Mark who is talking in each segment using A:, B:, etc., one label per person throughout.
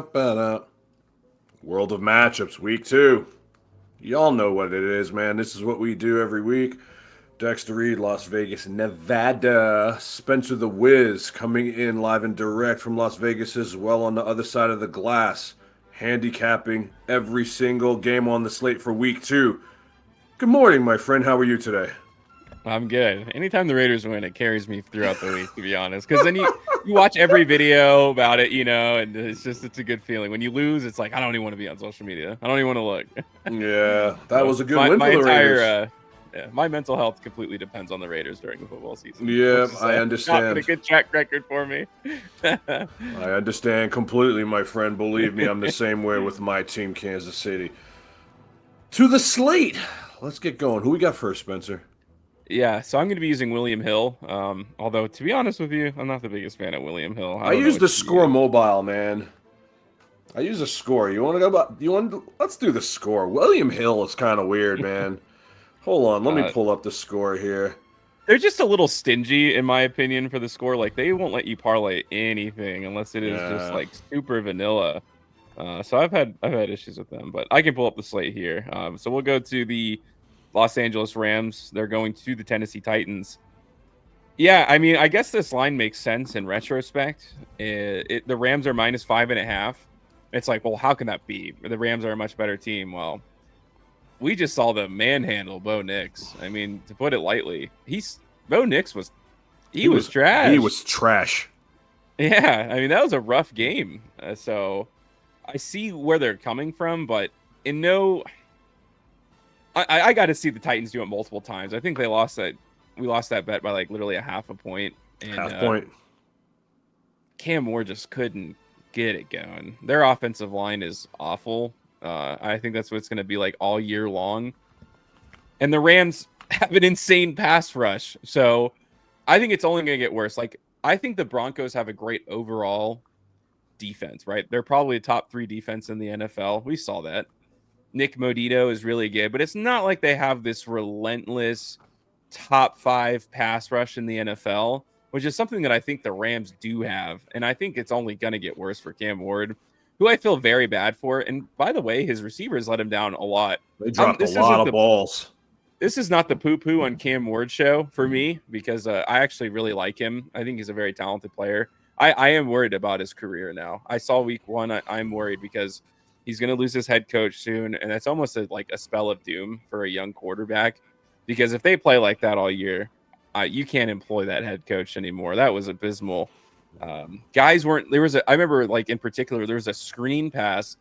A: Ba-da-ba-da. World of Matchups, week 2. Y'all know what it is, man. This is what we do every week. Dexter Reid, Las Vegas, Nevada. Spencer the Wiz coming in live and direct from Las Vegas as well on the other side of the glass. Handicapping every single game on the slate for week 2. Good morning, my friend. How are you today?
B: I'm good. Anytime the Raiders win, it carries me throughout the week, to be honest. Because then you watch every video about it, and it's a good feeling. When you lose, it's like I don't even want to be on social media. I don't even want to look.
A: Yeah, that
B: So
A: was a good win for the Raiders.
B: my mental health completely depends on the Raiders during the football season.
A: Yeah,
B: Which is,
A: I
B: not been
A: understand.
B: a good track record for me.
A: I understand completely, my friend. Believe me, I'm the same way with my team, Kansas City. To the slate. Let's get going. Who we got first, Spencer?
B: Yeah, so I'm going to be using William Hill. Although to be honest with you, I'm not the biggest fan of William Hill. I
A: I
B: don't know
A: use the
B: what you
A: score
B: use.
A: mobile, man. I use a score. You want to go about? You want? Let's do the score. William Hill is kind of weird, man. Hold on, let me
B: Uh,
A: pull up the score here.
B: They're just a little stingy, in my opinion, for the score. Like they won't let you parlay anything unless it is just
A: Yeah.
B: like super vanilla. So I've had issues with them, but I can pull up the slate here. So we'll go to the Los Angeles Rams. They're going to the Tennessee Titans. Yeah, I mean, I guess this line makes sense in retrospect. The Rams are -5.5. It's like, well, how can that be? The Rams are a much better team. Well, we just saw them manhandle Bo Nix. I mean, to put it lightly, Bo Nix was
A: He
B: was
A: was he
B: trash.
A: was trash.
B: Yeah, I mean that was a rough game. So I see where they're coming from, but in no, I got to see the Titans do it multiple times. I think they lost that. We lost that bet by like literally a half a point, and
A: Half point.
B: Cam Moore just couldn't get it going. Their offensive line is awful. I think that's what it's going to be like all year long. And the Rams have an insane pass rush. So I think it's only going to get worse. Like, I think the Broncos have a great overall defense, right? They're probably a top 3 defense in the NFL. We saw that. Nick Modito is really good, but it's not like they have this relentless top 5 pass rush in the NFL, which is something that I think the Rams do have. And I think it's only going to get worse for Cam Ward, who I feel very bad for. And by the way, his receivers let him down a lot.
A: They dropped a
B: This
A: lot
B: isn't
A: of balls.
B: this is not the poo poo on Cam Ward show for me because I actually really like him. I think he's a very talented player. I am worried about his career now. I saw week 1. I'm worried because he's going to lose his head coach soon. And that's almost like a spell of doom for a young quarterback because if they play like that all year, you can't employ that head coach anymore. That was abysmal. Guys weren't I remember like in particular, there was a screen pass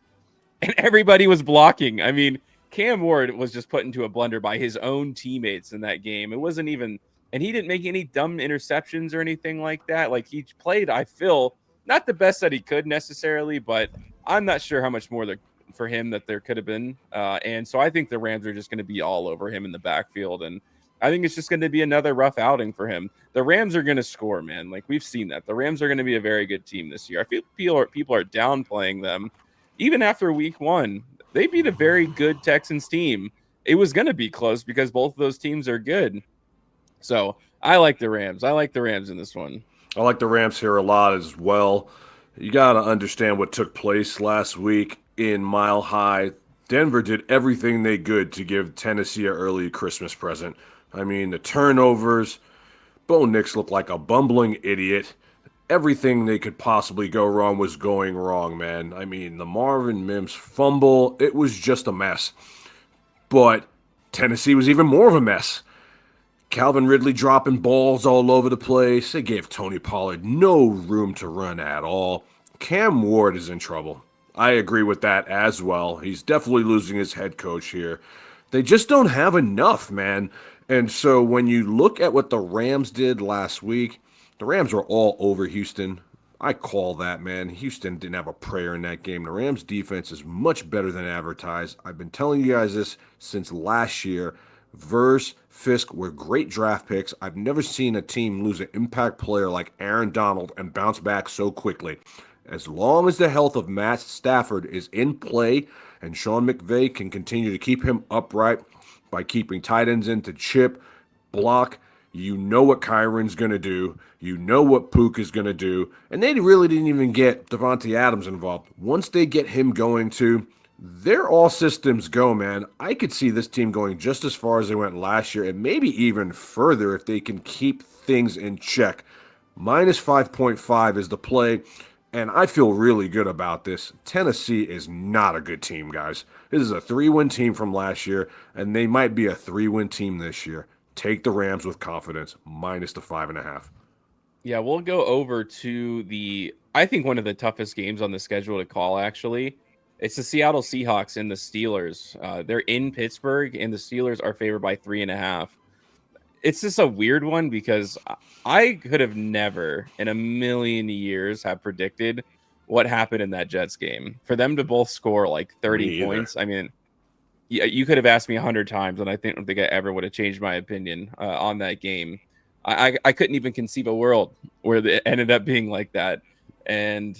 B: and everybody was blocking. I mean, Cam Ward was just put into a blunder by his own teammates in that game. It wasn't even, and he didn't make any dumb interceptions or anything like that. Like he played, I feel, not the best that he could necessarily, but I'm not sure how much more for him that there could have been. And so I think the Rams are just going to be all over him in the backfield. And I think it's just going to be another rough outing for him. The Rams are going to score, man. Like we've seen that. The Rams are going to be a very good team this year. I feel people are downplaying them. Even after week 1, they beat a very good Texans team. It was going to be close because both of those teams are good. So I like the Rams. I like the Rams in this one.
A: I like the Rams here a lot as well. You got to understand what took place last week in Mile High. Denver did everything they could to give Tennessee an early Christmas present. I mean, the turnovers. Bo Nix looked like a bumbling idiot. Everything they could possibly go wrong was going wrong, man. I mean, the Marvin Mims fumble, it was just a mess. But Tennessee was even more of a mess. Calvin Ridley dropping balls all over the place. They gave Tony Pollard no room to run at all. Cam Ward is in trouble. I agree with that as well. He's definitely losing his head coach here. They just don't have enough, man. And so when you look at what the Rams did last week, the Rams were all over Houston. I call that, man. Houston didn't have a prayer in that game. The Rams defense is much better than advertised. I've been telling you guys this since last year. Verge, Fisk were great draft picks. I've never seen a team lose an impact player like Aaron Donald and bounce back so quickly. As long as the health of Matt Stafford is in play and Sean McVay can continue to keep him upright by keeping tight ends in to chip, block, You know what Kyron's going to do. You know what Pook is going to do. And they really didn't even get Devontae Adams involved. Once they get him going too, they're all systems go, man. I could see this team going just as far as they went last year and maybe even further if they can keep things in check. Minus 5.5 is the play, and I feel really good about this. Tennessee is not a good team, guys. This is a 3-win team from last year, and they might be a 3-win team this year. Take the Rams with confidence, minus the 5.5.
B: Yeah, we'll go over to I think one of the toughest games on the schedule to call, actually. It's the Seattle Seahawks and the Steelers. They're in Pittsburgh, and the Steelers are favored by 3.5. It's just a weird one because I could have never in a million years have predicted what happened in that Jets game. For them to both score like 30 points, I mean, yeah, you could have asked me 100 times, and I don't think I ever would have changed my opinion on that game. I couldn't even conceive a world where it ended up being like that. And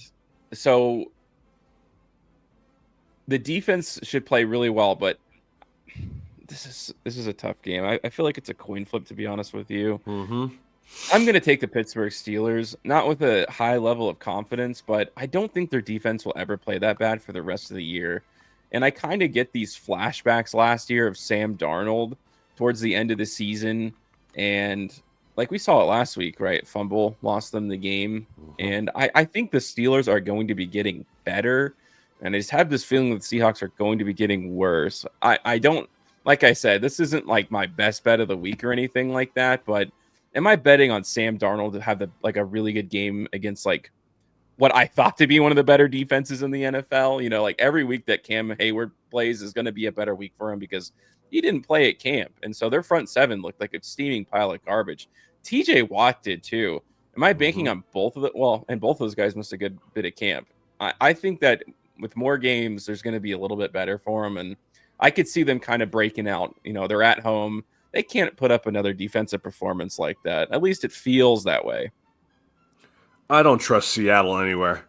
B: so the defense should play really well, but this is a tough game. I feel like it's a coin flip, to be honest with you.
A: Mm-hmm.
B: I'm going to take the Pittsburgh Steelers, not with a high level of confidence, but I don't think their defense will ever play that bad for the rest of the year. And I kind of get these flashbacks last year of Sam Darnold towards the end of the season. And like we saw it last week, right? Fumble, lost them the game.
A: Mm-hmm.
B: And I think the Steelers are going to be getting better. And I just have this feeling that the Seahawks are going to be getting worse. I don't, like I said, this isn't like my best bet of the week or anything like that, but am I betting on Sam Darnold to have a really good game against like what I thought to be one of the better defenses in the NFL? You know, like every week that Cam Hayward plays is going to be a better week for him because he didn't play at camp. And so their front seven looked like a steaming pile of garbage. TJ Watt did too. Am I banking on both of them? Well, and both of those guys missed a good bit of camp. I think that with more games, there's going to be a little bit better for them. And I could see them kind of breaking out. You know, they're at home. They can't put up another defensive performance like that. At least it feels that way.
A: I don't trust Seattle anywhere.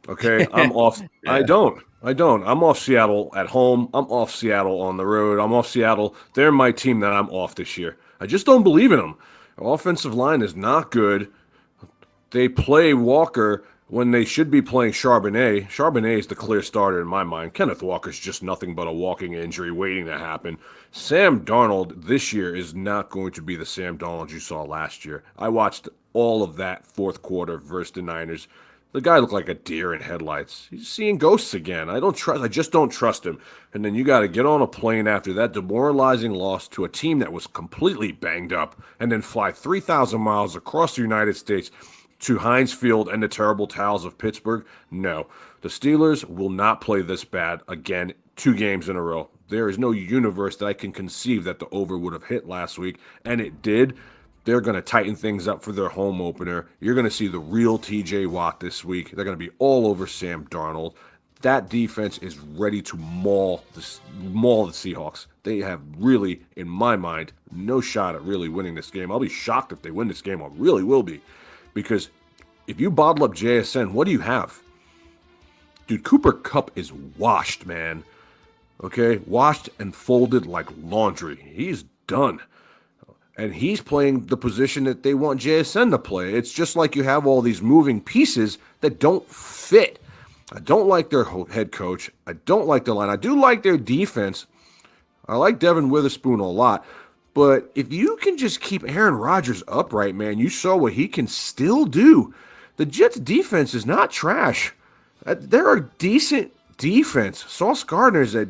A: Okay, I'm off. Yeah. I don't. I'm off Seattle at home. I'm off Seattle on the road. I'm off Seattle. They're my team that I'm off this year. I just don't believe in them. Our offensive line is not good. They play Walker when they should be playing Charbonnet. Charbonnet is the clear starter in my mind. Kenneth Walker's just nothing but a walking injury waiting to happen. Sam Darnold this year is not going to be the Sam Darnold you saw last year. I watched all of that fourth quarter versus the Niners. The guy looked like a deer in headlights. He's seeing ghosts again. I just don't trust him. And then you got to get on a plane after that demoralizing loss to a team that was completely banged up and then fly 3,000 miles across the United States to Heinz Field and the terrible towels of Pittsburgh. No, the Steelers will not play this bad again 2 games in a row. There is no universe that I can conceive that the over would have hit last week, and it did. They're going to tighten things up for their home opener. You're going to see the real TJ Watt this week. They're going to be all over Sam Darnold. That defense is ready to maul the Seahawks. They have really, in my mind, no shot at really winning this game. I'll be shocked if they win this game. I really will be. Because if you bottle up JSN, what do you have? Dude, Cooper Kupp is washed, man. Okay? Washed and folded like laundry. He's done. And he's playing the position that they want JSN to play. It's just like you have all these moving pieces that don't fit. I don't like their head coach. I don't like their line. I do like their defense. I like Devin Witherspoon a lot. But if you can just keep Aaron Rodgers upright, man, you saw what he can still do. The Jets' defense is not trash. They're a decent defense. Sauce Gardner is a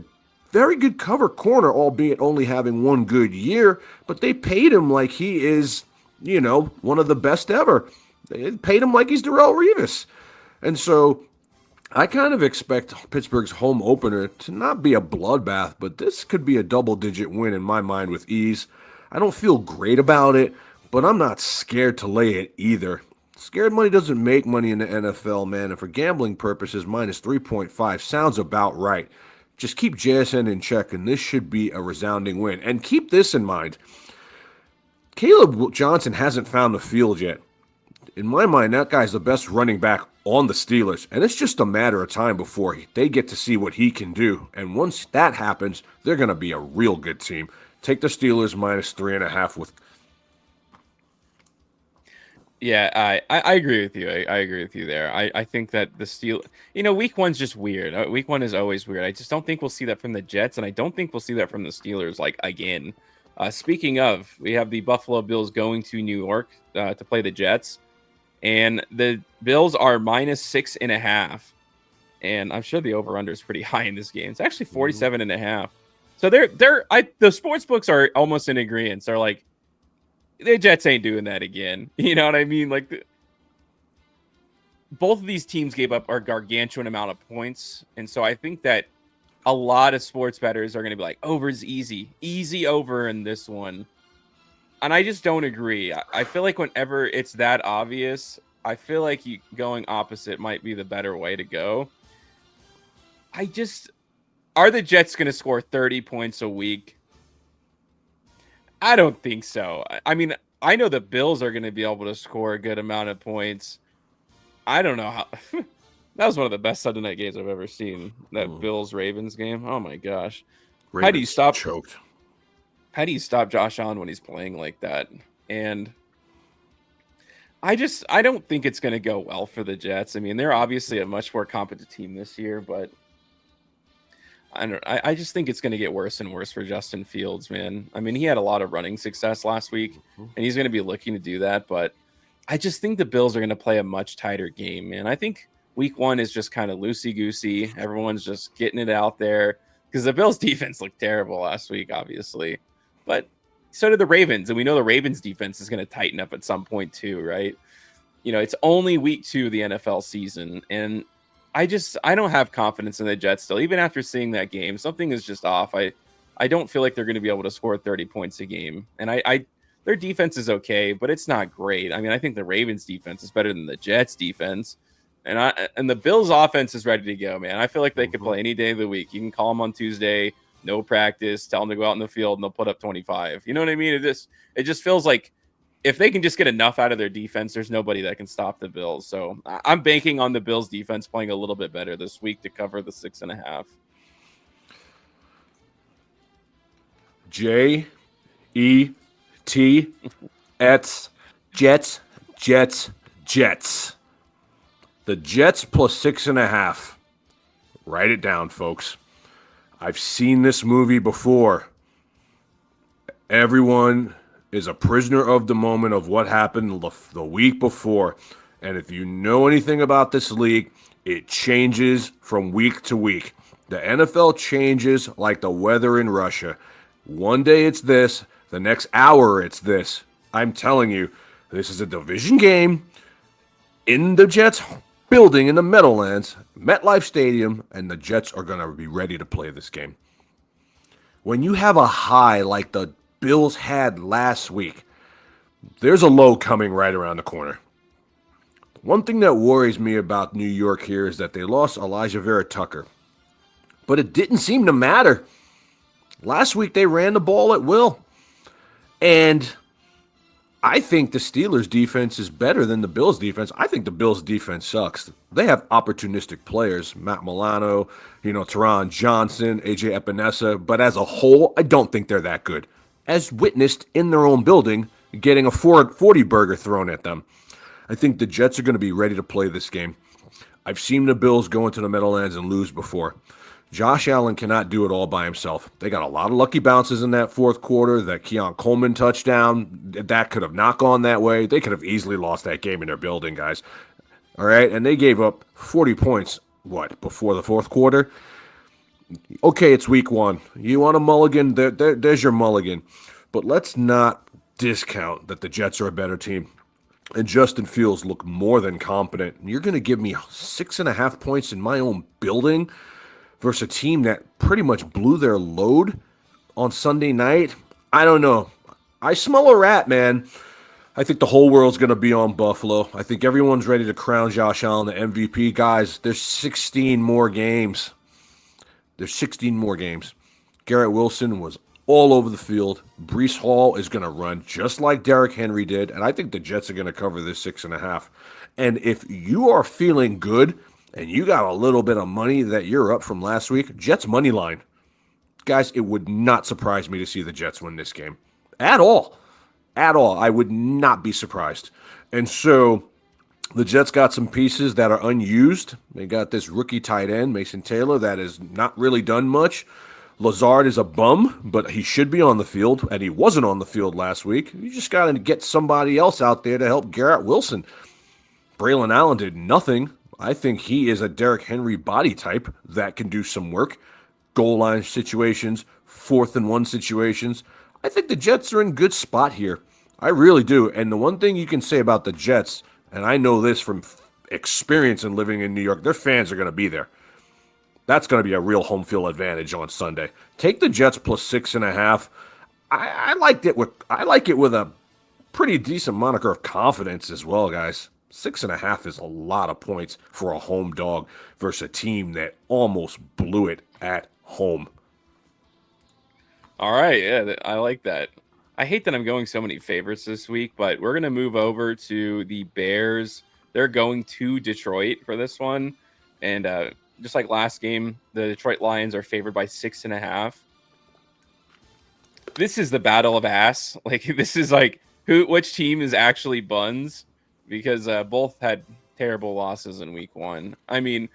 A: very good cover corner, albeit only having one good year. But they paid him like he is, one of the best ever. They paid him like he's Darrelle Revis. And so I kind of expect Pittsburgh's home opener to not be a bloodbath, but this could be a double-digit win in my mind with ease. I don't feel great about it, but I'm not scared to lay it either. Scared money doesn't make money in the NFL, man, and for gambling purposes, minus 3.5 sounds about right. Just keep JSN in check, and this should be a resounding win. And keep this in mind. Caleb Johnson hasn't found the field yet. In my mind, that guy's the best running back on the Steelers, and it's just a matter of time before they get to see what he can do. And once that happens, they're going to be a real good team. Take the Steelers minus 3.5 with
B: Yeah, I agree with you. I agree with you there. I think that week one's just weird. Week one is always weird. I just don't think we'll see that from the Jets, and I don't think we'll see that from the Steelers, like, again. Speaking of, we have the Buffalo Bills going to New York to play the Jets, and the Bills are -6.5. And I'm sure the over-under is pretty high in this game. It's actually 47.5. So the sports books are almost in agreement. They're like, the Jets ain't doing that again. You know what I mean? Like, both of these teams gave up a gargantuan amount of points. And so I think that a lot of sports bettors are going to be like, over's easy over in this one. And I just don't agree. I feel like whenever it's that obvious, I feel like going opposite might be the better way to go. Are the Jets going to score 30 points a week? I don't think so. I mean, I know the Bills are going to be able to score a good amount of points. I don't know how. That was one of the best Sunday night games I've ever seen. That Bills-Ravens game. Oh my gosh.
A: Ravens
B: How do you stop?
A: Choked.
B: How do you stop Josh Allen when he's playing like that? And I don't think it's going to go well for the Jets. I mean, they're obviously a much more competent team this year, but I just think it's going to get worse and worse for Justin Fields, man. I mean, he had a lot of running success last week, and he's going to be looking to do that. But I just think the Bills are going to play a much tighter game, man. I think week one is just kind of loosey-goosey. Everyone's just getting it out there because the Bills' defense looked terrible last week, obviously. But so did the Ravens, and we know the Ravens' defense is going to tighten up at some point too, right? It's only week 2 of the NFL season, and I don't have confidence in the Jets still. Even after seeing that game, something is just off. I don't feel like they're going to be able to score 30 points a game. And their defense is okay, but it's not great. I mean, I think the Ravens defense is better than the Jets defense. And the Bills offense is ready to go, man. I feel like they could play any day of the week. You can call them on Tuesday, no practice, tell them to go out in the field, and they'll put up 25. You know what I mean? It just feels like if they can just get enough out of their defense, there's nobody that can stop the Bills. So I'm banking on the Bills defense playing a little bit better this week to cover the 6.5.
A: Jets. The Jets plus 6.5. Write it down, folks. I've seen this movie before. Everyone is a prisoner of the moment of what happened the week before. And if you know anything about this league, it changes from week to week. The NFL changes like the weather in Russia. One day it's this, the next hour it's this. I'm telling you, this is a division game in the Jets building in the Meadowlands, MetLife Stadium, and the Jets are going to be ready to play this game. When you have a high like the Bills had last week, there's a low coming right around the corner. One thing that worries me about New York here is that they lost Elijah Vera Tucker. But it didn't seem to matter. Last week they ran the ball at will. And I think the Steelers' defense is better than the Bills' defense. I think the Bills' defense sucks. They have opportunistic players, Matt Milano, Teron Johnson, AJ Epinesa. But as a whole, I don't think they're that good. As witnessed in their own building, getting a 40 burger thrown at them. I think the Jets are going to be ready to play this game. I've seen the Bills go into the Meadowlands and lose before. Josh Allen cannot do it all by himself. They got a lot of lucky bounces in that fourth quarter. That Keon Coleman touchdown, that could have not gone that way. They could have easily lost that game in their building, guys. All right, and they gave up 40 points, before the fourth quarter? Okay, it's week 1. You want a mulligan? There's your mulligan. But let's not discount that the Jets are a better team. And Justin Fields looked more than competent. You're going to give me 6.5 points in my own building versus a team that pretty much blew their load on Sunday night? I don't know. I smell a rat, man. I think the whole world's going to be on Buffalo. I think everyone's ready to crown Josh Allen the MVP. Guys, there's 16 more games. Garrett Wilson was all over the field. Breece Hall is going to run just like Derrick Henry did, and I think the Jets are going to cover this 6.5. And if you are feeling good and you got a little bit of money that you're up from last week, Jets money line. Guys, it would not surprise me to see the Jets win this game at all. at all. I would not be surprised. And so the Jets got some pieces that are unused. They got this rookie tight end, Mason Taylor, that has not really done much. Lazard is a bum, but he should be on the field, and he wasn't on the field last week. You just got to get somebody else out there to help Garrett Wilson. Braylon Allen did nothing. I think he is a Derrick Henry body type that can do some work. Goal line situations, 4th and 1 situations. I think the Jets are in good spot here. I really do. And the one thing you can say about the Jets, and I know this from experience in living in New York, their fans are going to be there. That's going to be a real home field advantage on Sunday. Take the Jets plus 6.5. I like it with a pretty decent moniker of confidence as well, guys. 6.5 is a lot of points for a home dog versus a team that almost blew it at home.
B: All right, yeah, I like that. I hate that I'm going so many favorites this week, but we're gonna move over to the Bears. They're going to Detroit for this one, and just like last game, the Detroit Lions are favored by 6.5. This is the battle of ass. Like, this is like which team is actually buns, because both had terrible losses in week 1. I mean,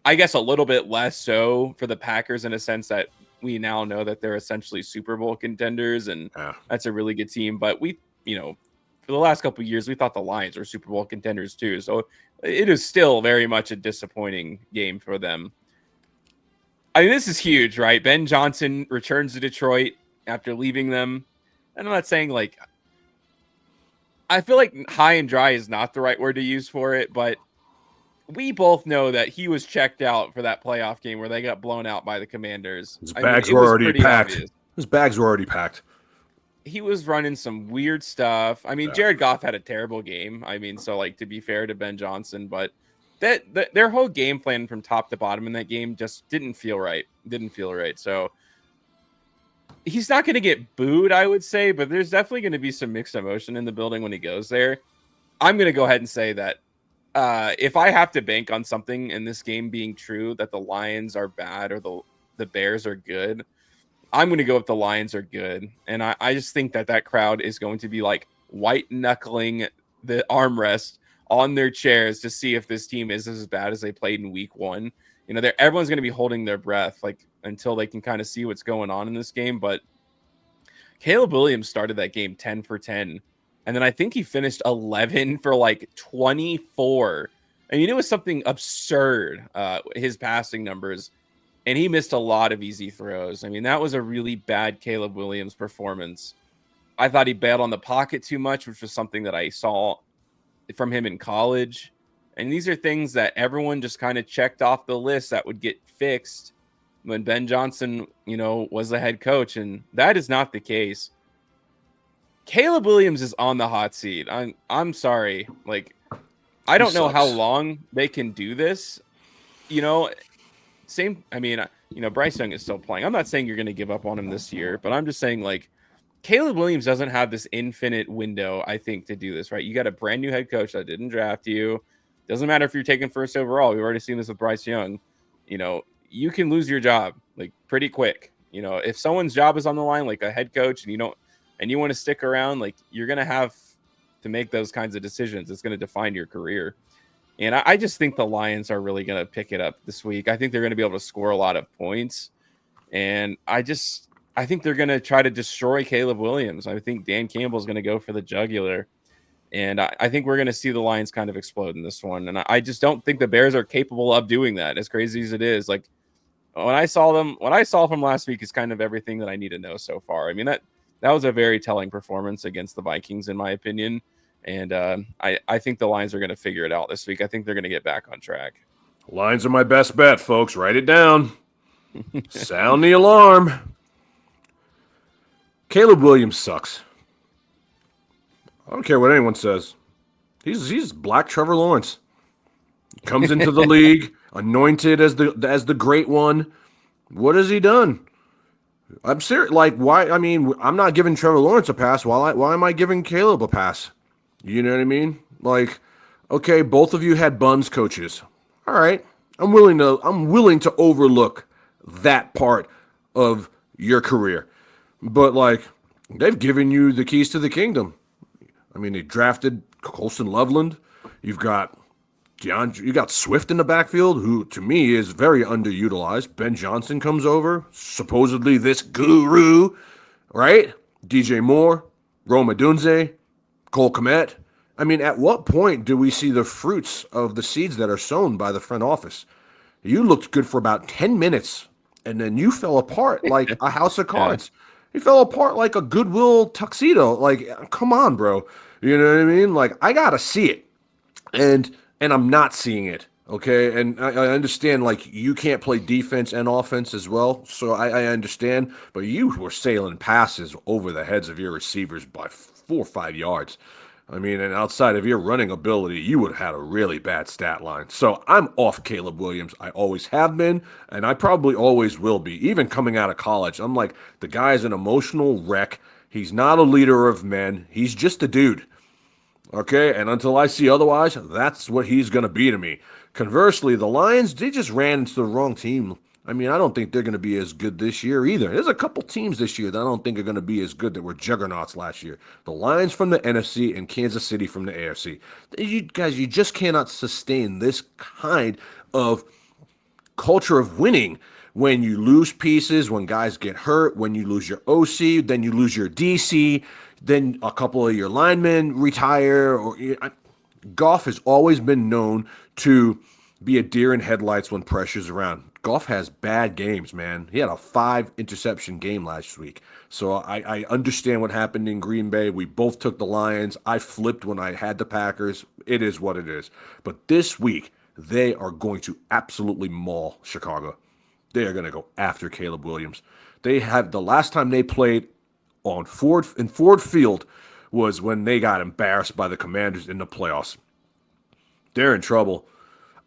B: I guess a little bit less so for the Packers in a sense that we now know that they're essentially Super Bowl contenders, and that's a really good team. But we, for the last couple of years, we thought the Lions were Super Bowl contenders too. So it is still very much a disappointing game for them. I mean, this is huge, right? Ben Johnson returns to Detroit after leaving them. And I'm not saying like, I feel like high and dry is not the right word to use for it, but we both know that he was checked out for that playoff game where they got blown out by the Commanders.
A: His bags were already packed. Obvious. His bags were already packed.
B: He was running some weird stuff. I mean, Jared Goff had a terrible game. I mean, so like, to be fair to Ben Johnson, but their whole game plan from top to bottom in that game just didn't feel right. So he's not going to get booed, I would say, but there's definitely going to be some mixed emotion in the building when he goes there. I'm going to go ahead and say that if I have to bank on something in this game being true, that the Lions are bad or the Bears are good, I'm going to go with the Lions are good. And I just think that crowd is going to be like white knuckling the armrest on their chairs to see if this team is as bad as they played in week 1. Everyone's going to be holding their breath like until they can kind of see what's going on in this game. But Caleb Williams started that game 10 for 10. And then I think he finished 11 for like 24. I mean, it was something absurd, his passing numbers. And he missed a lot of easy throws. I mean, that was a really bad Caleb Williams performance. I thought he bailed on the pocket too much, which was something that I saw from him in college. And these are things that everyone just kind of checked off the list that would get fixed when Ben Johnson, was the head coach. And that is not the case. Caleb Williams is on the hot seat. I'm sorry. Like, I don't know how long they can do this. Bryce Young is still playing. I'm not saying you're going to give up on him this year, but I'm just saying, like, Caleb Williams doesn't have this infinite window, I think, to do this, right? You got a brand new head coach that didn't draft you. Doesn't matter if you're taken first overall. We've already seen this with Bryce Young. You can lose your job, like, pretty quick. If someone's job is on the line, like a head coach, and you want to stick around, like, you're going to have to make those kinds of decisions. It's going to define your career. And I just think the Lions are really going to pick it up this week. I think they're going to be able to score a lot of points. And I think they're going to try to destroy Caleb Williams. I think Dan Campbell is going to go for the jugular. And I think we're going to see the Lions kind of explode in this one. And I just don't think the Bears are capable of doing that, as crazy as it is. Like, what I saw from last week is kind of everything that I need to know so far. I mean, that was a very telling performance against the Vikings, in my opinion. And I think the Lions are going to figure it out this week. I think they're going to get back on track.
A: Lions are my best bet, folks. Write it down. Sound the alarm. Caleb Williams sucks. I don't care what anyone says. He's black Trevor Lawrence. Comes into the league, anointed as the great one. What has he done? I'm serious. Like, why? I mean, I'm not giving Trevor Lawrence a pass. Why am I giving Caleb a pass? You know what I mean? Like, okay, both of you had buns coaches. All right, I'm willing to overlook that part of your career, but like, they've given you the keys to the kingdom. I mean, they drafted Colson Loveland. You've got you got Swift in the backfield, who to me is very underutilized. Ben Johnson comes over, supposedly this guru, right? DJ Moore, Roma Dunze, Cole Kmet. I mean, at what point do we see the fruits of the seeds that are sown by the front office? You looked good for about 10 minutes, and then you fell apart like a house of
B: Yeah.
A: cards. You fell apart like a Goodwill tuxedo. Like, come on, bro. You know what I mean? Like, I gotta see it, and I'm not seeing it. Okay, and I understand like you can't play defense and offense as well, so I understand. But you were sailing passes over the heads of your receivers by 4 or 5 yards. I mean, and outside of your running ability, you would have had a really bad stat line. So I'm off Caleb Williams. I always have been, and I probably always will be. Even coming out of college, I'm like, the guy's an emotional wreck. He's not a leader of men. He's just a dude. Okay, and until I see otherwise, that's what he's going to be to me. Conversely, the Lions, they just ran into the wrong team. I mean, I don't think they're going to be as good this year either. There's a couple teams this year that I don't think are going to be as good that were juggernauts last year. The Lions from the NFC and Kansas City from the AFC. You guys, you just cannot sustain this kind of culture of winning when you lose pieces, when guys get hurt, when you lose your OC, then you lose your DC, then a couple of your linemen retire. Goff has always been known to be a deer in headlights when pressure's around. Goff has bad games, man. He had a 5 interception game last week. So I understand what happened in Green Bay. We both took the Lions. I flipped when I had the Packers. It is what it is. But this week, they are going to absolutely maul Chicago. They are going to go after Caleb Williams. They have the last time they played on Ford Field was when they got embarrassed by the Commanders in the playoffs. They're in trouble.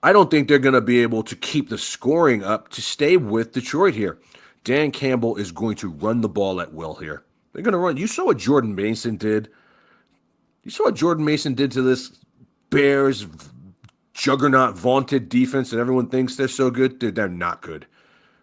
A: I don't think they're going to be able to keep the scoring up to stay with Detroit here. Dan Campbell is going to run the ball at will here. They're going to run. You saw what Jordan Mason did. You saw what Jordan Mason did to this Bears juggernaut vaunted defense that everyone thinks they're so good. They're not good.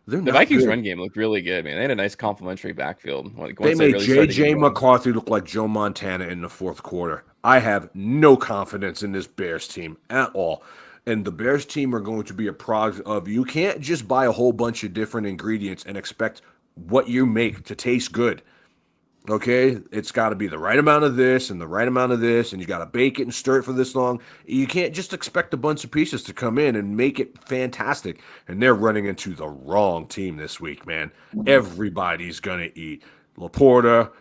A: They're
B: The
A: not
B: Vikings
A: good.
B: run game looked really good, man. They had a nice complementary backfield. Like,
A: They
B: once they
A: made
B: really started to
A: J.J.
B: get going.
A: McCarthy look like Joe Montana in the fourth quarter. I have no confidence in this Bears team at all. And the Bears team are going to be a product of you can't just buy a whole bunch of different ingredients and expect what you make to taste good. Okay, it's got to be the right amount of this and the right amount of this, and you got to bake it and stir it for this long. You can't just expect a bunch of pieces to come in and make it fantastic. And they're running into the wrong team this week, man. Everybody's gonna eat. Laporta,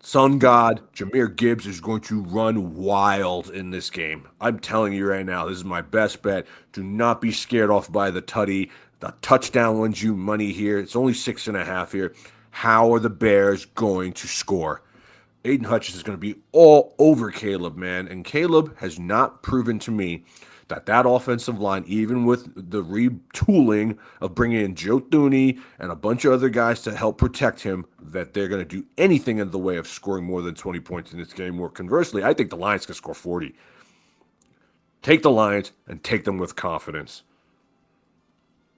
A: Sun God, Jahmyr Gibbs is going to run wild in this game. I'm telling you right now, this is my best bet. Do not be scared off by the tutty. The touchdown wins you money here. It's only 6.5 here. How are the Bears going to score? Aiden Hutchins is going to be all over Caleb, man. And Caleb has not proven to me that offensive line, even with the retooling of bringing in Joe Thuney and a bunch of other guys to help protect him, that they're going to do anything in the way of scoring more than 20 points in this game. Or conversely, I think the Lions can score 40. Take the Lions and take them with confidence.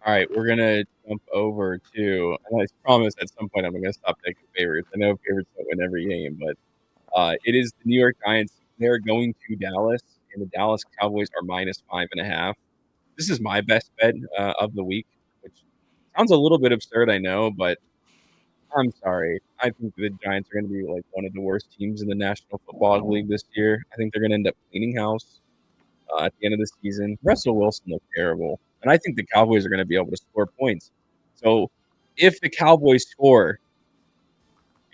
B: All right, we're gonna jump over to. And I promise at some point I'm gonna stop taking favorites. I know favorites don't win every game, but it is the New York Giants. They're going to Dallas, and the Dallas Cowboys are -5.5. This is my best bet of the week, which sounds a little bit absurd, I know, but I'm sorry. I think the Giants are going to be like one of the worst teams in the National Football League this year. I think they're going to end up cleaning house at the end of the season. Russell Wilson looked terrible, and I think the Cowboys are going to be able to score points. So if the Cowboys score,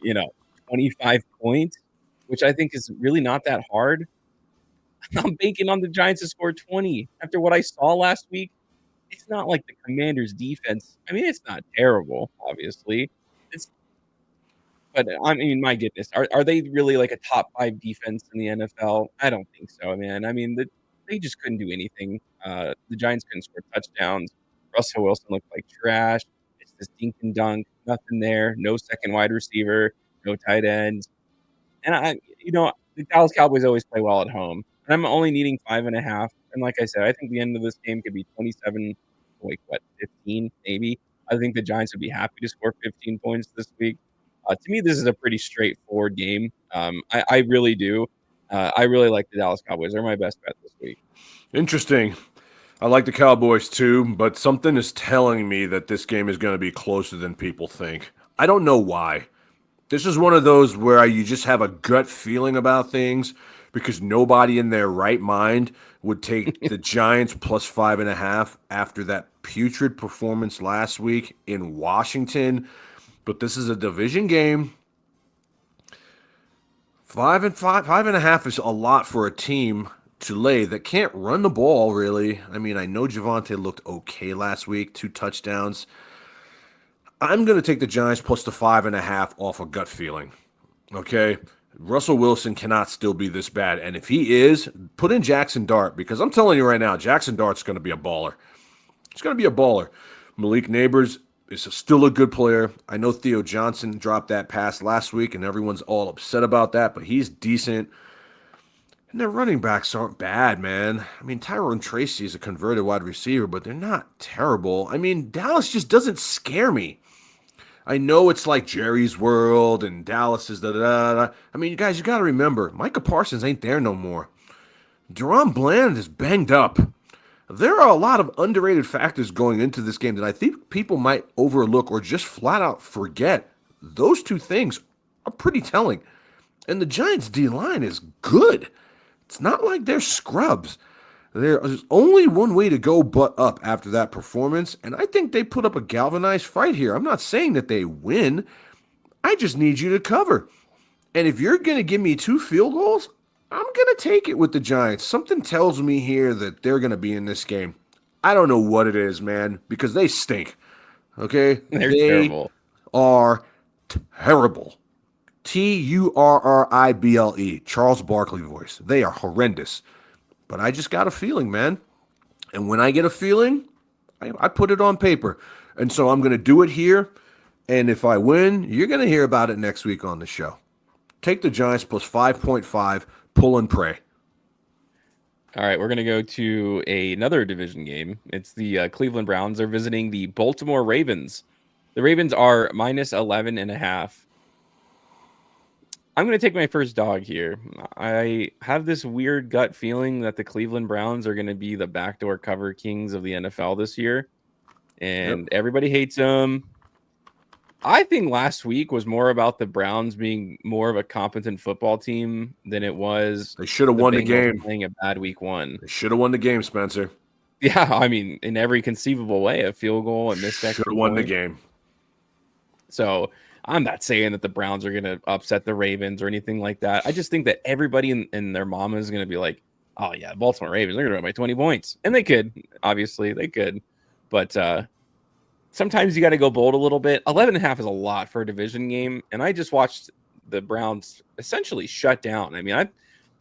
B: you know, 25 points, which I think is really not that hard, I'm banking on the Giants to score 20. After what I saw last week, it's not like the Commanders' defense. I mean, it's not terrible, obviously. It's But I mean, my goodness, are they really like a top 5 defense in the NFL? I don't think so, man. I mean, they just couldn't do anything. The Giants couldn't score touchdowns. Russell Wilson looked like trash. It's this dink and dunk, nothing there. No second wide receiver, no tight ends. And the Dallas Cowboys always play well at home. And I'm only needing 5.5. And like I said, I think the end of this game could be 27, like what, 15 maybe. I think the Giants would be happy to score 15 points this week. To me, this is a pretty straightforward game. I really do. I really like the Dallas Cowboys. They're my best bet this week.
A: Interesting. I like the Cowboys too, but something is telling me that this game is going to be closer than people think. I don't know why. This is one of those where you just have a gut feeling about things because nobody in their right mind would take the Giants plus 5.5 after that putrid performance last week in Washington. But this is a division game. 5.5 is a lot for a team to lay that can't run the ball, really. I mean, I know Javonte looked okay last week, 2 touchdowns. I'm going to take the Giants plus the 5.5 off a gut feeling. Okay? Russell Wilson cannot still be this bad. And if he is, put in Jackson Dart, because I'm telling you right now, Jackson Dart's going to be a baller. He's going to be a baller. Malik Neighbors is still a good player. I know Theo Johnson dropped that pass last week, and everyone's all upset about that, but he's decent. And their running backs aren't bad, man. I mean, Tyrone Tracy is a converted wide receiver, but they're not terrible. I mean, Dallas just doesn't scare me. I know it's like Jerry's World and Dallas is da-da-da. I mean, you guys, you got to remember, Micah Parsons ain't there no more. Deron Bland is banged up. There are a lot of underrated factors going into this game that I think people might overlook or just flat out forget. Those two things are pretty telling. And the Giants' D-line is good. It's not like they're scrubs. There's only one way to go but up after that performance, and I think they put up a galvanized fight here. I'm not saying that they win. I just need you to cover. And if you're going to give me 2 field goals, I'm going to take it with the Giants. Something tells me here that they're going to be in this game. I don't know what it is, man, because they stink. Okay?
B: They're
A: they
B: terrible.
A: are terrible. Turrible. Charles Barkley voice. They are horrendous. But I just got a feeling, man. And when I get a feeling, I put it on paper. And so I'm going to do it here. And if I win, you're going to hear about it next week on the show. Take the Giants plus 5.5, pull and pray.
B: All right, we're going to go to another division game. It's the Cleveland Browns. They're visiting the Baltimore Ravens. The Ravens are minus 11.5. I'm going to take my first dog here. I have this weird gut feeling that the Cleveland Browns are going to be the backdoor cover kings of the NFL this year. And everybody hates them. I think last week was more about the Browns being more of a competent football team than it was.
A: They should have won the game.
B: Playing a bad week 1.
A: They should have won the game, Spencer.
B: Yeah, I mean, in every conceivable way, a field goal and missed extra
A: should have won the game.
B: So I'm not saying that the Browns are going to upset the Ravens or anything like that. I just think that everybody in their mama is going to be like, oh, yeah, Baltimore Ravens, they're going to win by 20 points. And they could. Obviously, they could. But sometimes you got to go bold a little bit. 11.5 is a lot for a division game. And I just watched the Browns essentially shut down. I mean,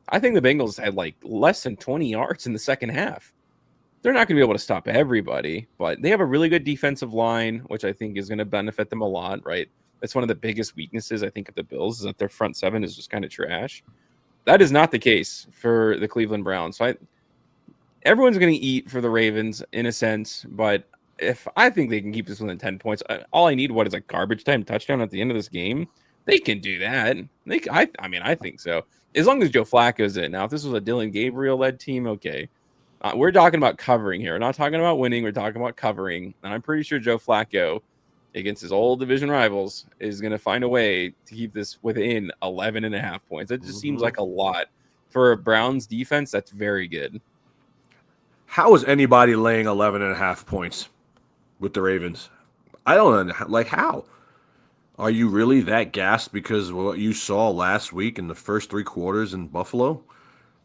B: I think the Bengals had like less than 20 yards in the second half. They're not going to be able to stop everybody, but they have a really good defensive line, which I think is going to benefit them a lot, right? That's one of the biggest weaknesses, I think, of the Bills is that their front seven is just kind of trash. That is not the case for the Cleveland Browns. So everyone's going to eat for the Ravens in a sense, but if I think they can keep this within 10 points, all I need, is a garbage time touchdown at the end of this game? They can do that. I think so. As long as Joe Flacco's in. Now, if this was a Dylan Gabriel-led team, okay. We're talking about covering here. We're not talking about winning. We're talking about covering. And I'm pretty sure Joe Flacco, against his old division rivals, is going to find a way to keep this within 11.5 points. That just seems like a lot. For a Browns defense, that's very good.
A: How is anybody laying 11.5 points with the Ravens? I don't know. Like, how? Are you really that gassed because of what you saw last week in the first 3 quarters in Buffalo?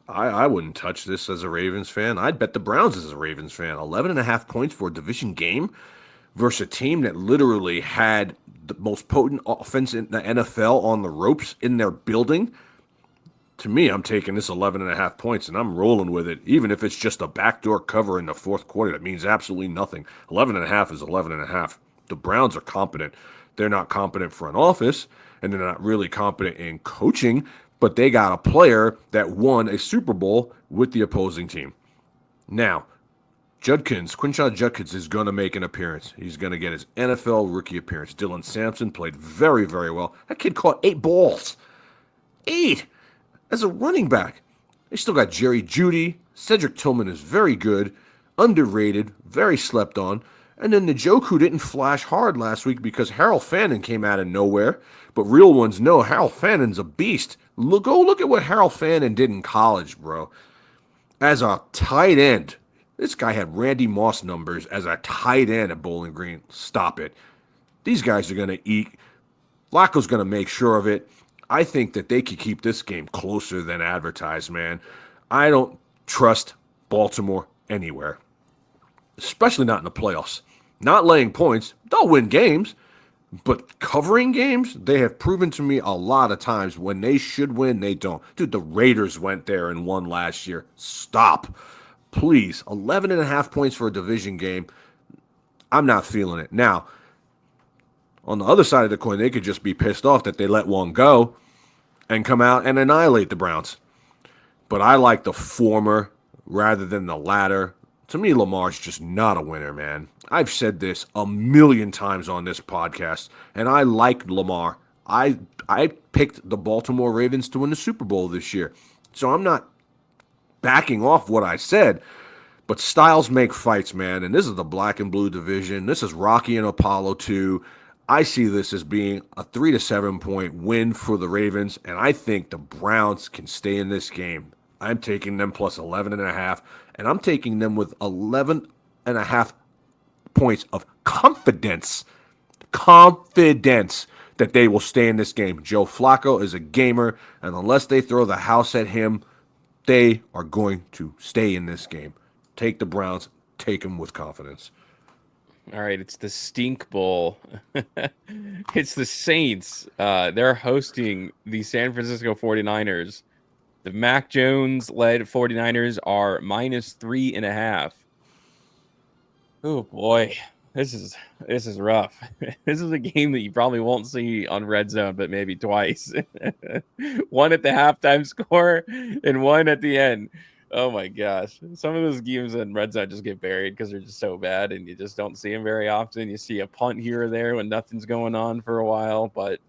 A: I wouldn't touch this as a Ravens fan. I'd bet the Browns as a Ravens fan. 11.5 points for a division game versus a team that literally had the most potent offense in the NFL on the ropes in their building. To me, I'm taking this 11.5 points, and I'm rolling with it. Even if it's just a backdoor cover in the fourth quarter, that means absolutely nothing. 11.5 is 11.5. The Browns are competent. They're not competent front office, and they're not really competent in coaching, but they got a player that won a Super Bowl with the opposing team. Now, Quinshon Judkins is going to make an appearance. He's going to get his NFL rookie appearance. Dylan Sampson played very, very well. That kid caught 8 balls. 8! as a running back. They still got Jerry Jeudy. Cedric Tillman is very good, underrated, very slept on. And then Njoku didn't flash hard last week because Harold Fannin came out of nowhere. But real ones know Harold Fannin's a beast. Go look at what Harold Fannin did in college, bro. As a tight end, this guy had Randy Moss numbers as a tight end at Bowling Green. Stop it. These guys are going to eat. Flacco's going to make sure of it. I think that they could keep this game closer than advertised, man. I don't trust Baltimore anywhere, especially not in the playoffs. Not laying points. They'll win games, but covering games, they have proven to me a lot of times when they should win, they don't. Dude, the Raiders went there and won last year. Stop. Please. 11.5 points for a division game. I'm not feeling it. Now, on the other side of the coin, they could just be pissed off that they let one go and come out and annihilate the Browns. But I like the former rather than the latter. To me, Lamar's just not a winner, man. I've said this a million times on this podcast, and I like Lamar. I picked the Baltimore Ravens to win the Super Bowl this year. So I'm not backing off what I said. But styles make fights, man. And this is the black and blue division. This is Rocky and Apollo 2. I see this as being a 3 to 7 point win for the Ravens, and I think the Browns can stay in this game. I'm taking them plus 11.5, and I'm taking them with 11.5 points of confidence that they will stay in this game. Joe Flacco is a gamer, and unless they throw the house at him, they are going to stay in this game. Take the Browns, take them with confidence.
B: All right, it's the Stink Bowl. It's the Saints. They're hosting the San Francisco 49ers. The Mac Jones-led 49ers are -3.5. Oh, boy. This is rough. This is a game that you probably won't see on Red Zone, but maybe twice. One at the halftime score and one at the end. Oh my gosh. Some of those games in Red Zone just get buried because they're just so bad and you just don't see them very often. You see a punt here or there when nothing's going on for a while, but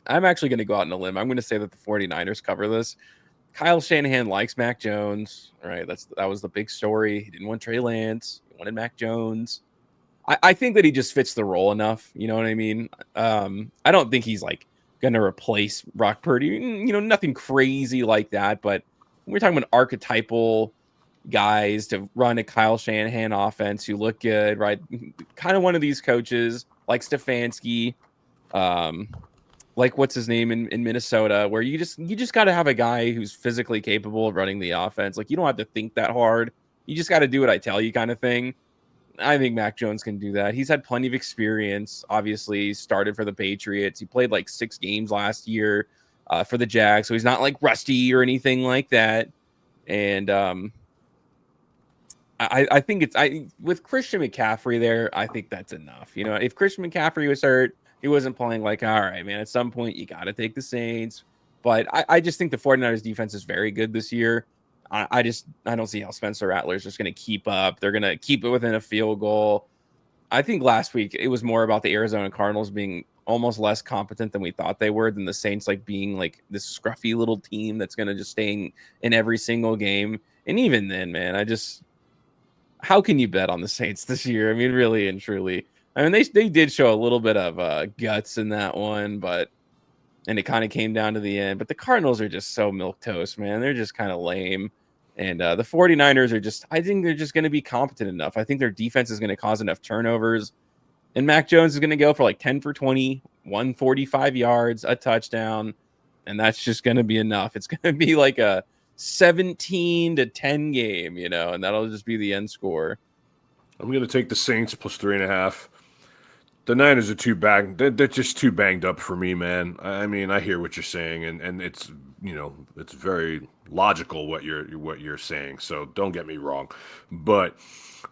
B: I'm actually going to go out on a limb. I'm going to say that the 49ers cover this. Kyle Shanahan likes Mac Jones. All right, that was the big story. He didn't want Trey Lance. He wanted Mac Jones. I think that he just fits the role enough. You know what I mean? I don't think he's like going to replace Brock Purdy. You know, nothing crazy like that. But we're talking about archetypal guys to run a Kyle Shanahan offense who look good, right? Kind of one of these coaches like Stefanski, like what's his name in Minnesota, where you just got to have a guy who's physically capable of running the offense. Like you don't have to think that hard. You just got to do what I tell you, kind of thing. I think Mac Jones can do that. He's had plenty of experience. Obviously, started for the Patriots. He played like 6 games last year for the Jags, so he's not like rusty or anything like that. And I think with Christian McCaffrey there, I think that's enough. You know, if Christian McCaffrey was hurt, he wasn't playing, like, all right, man, at some point you got to take the Saints. But I just think the 49ers defense is very good this year. I don't see how Spencer Rattler is just going to keep up. They're going to keep it within a field goal. I think last week it was more about the Arizona Cardinals being almost less competent than we thought they were, than the Saints like being like this scruffy little team that's going to just stay in every single game. And even then, man, how can you bet on the Saints this year? I mean, really and truly. I mean, they did show a little bit of guts in that one, and it kind of came down to the end. But the Cardinals are just so milquetoast, man. They're just kind of lame. And the 49ers I think they're just going to be competent enough. I think their defense is going to cause enough turnovers. And Mac Jones is going to go for like 10 for 20, 145 yards, a touchdown. And that's just going to be enough. It's going to be like a 17-10 game, you know, and that'll just be the end score.
A: I'm going to take the Saints plus 3.5. The Niners are too banged. They're just too banged up for me, man. I mean, I hear what you're saying, and it's, you know, it's very logical what you're saying. So don't get me wrong, but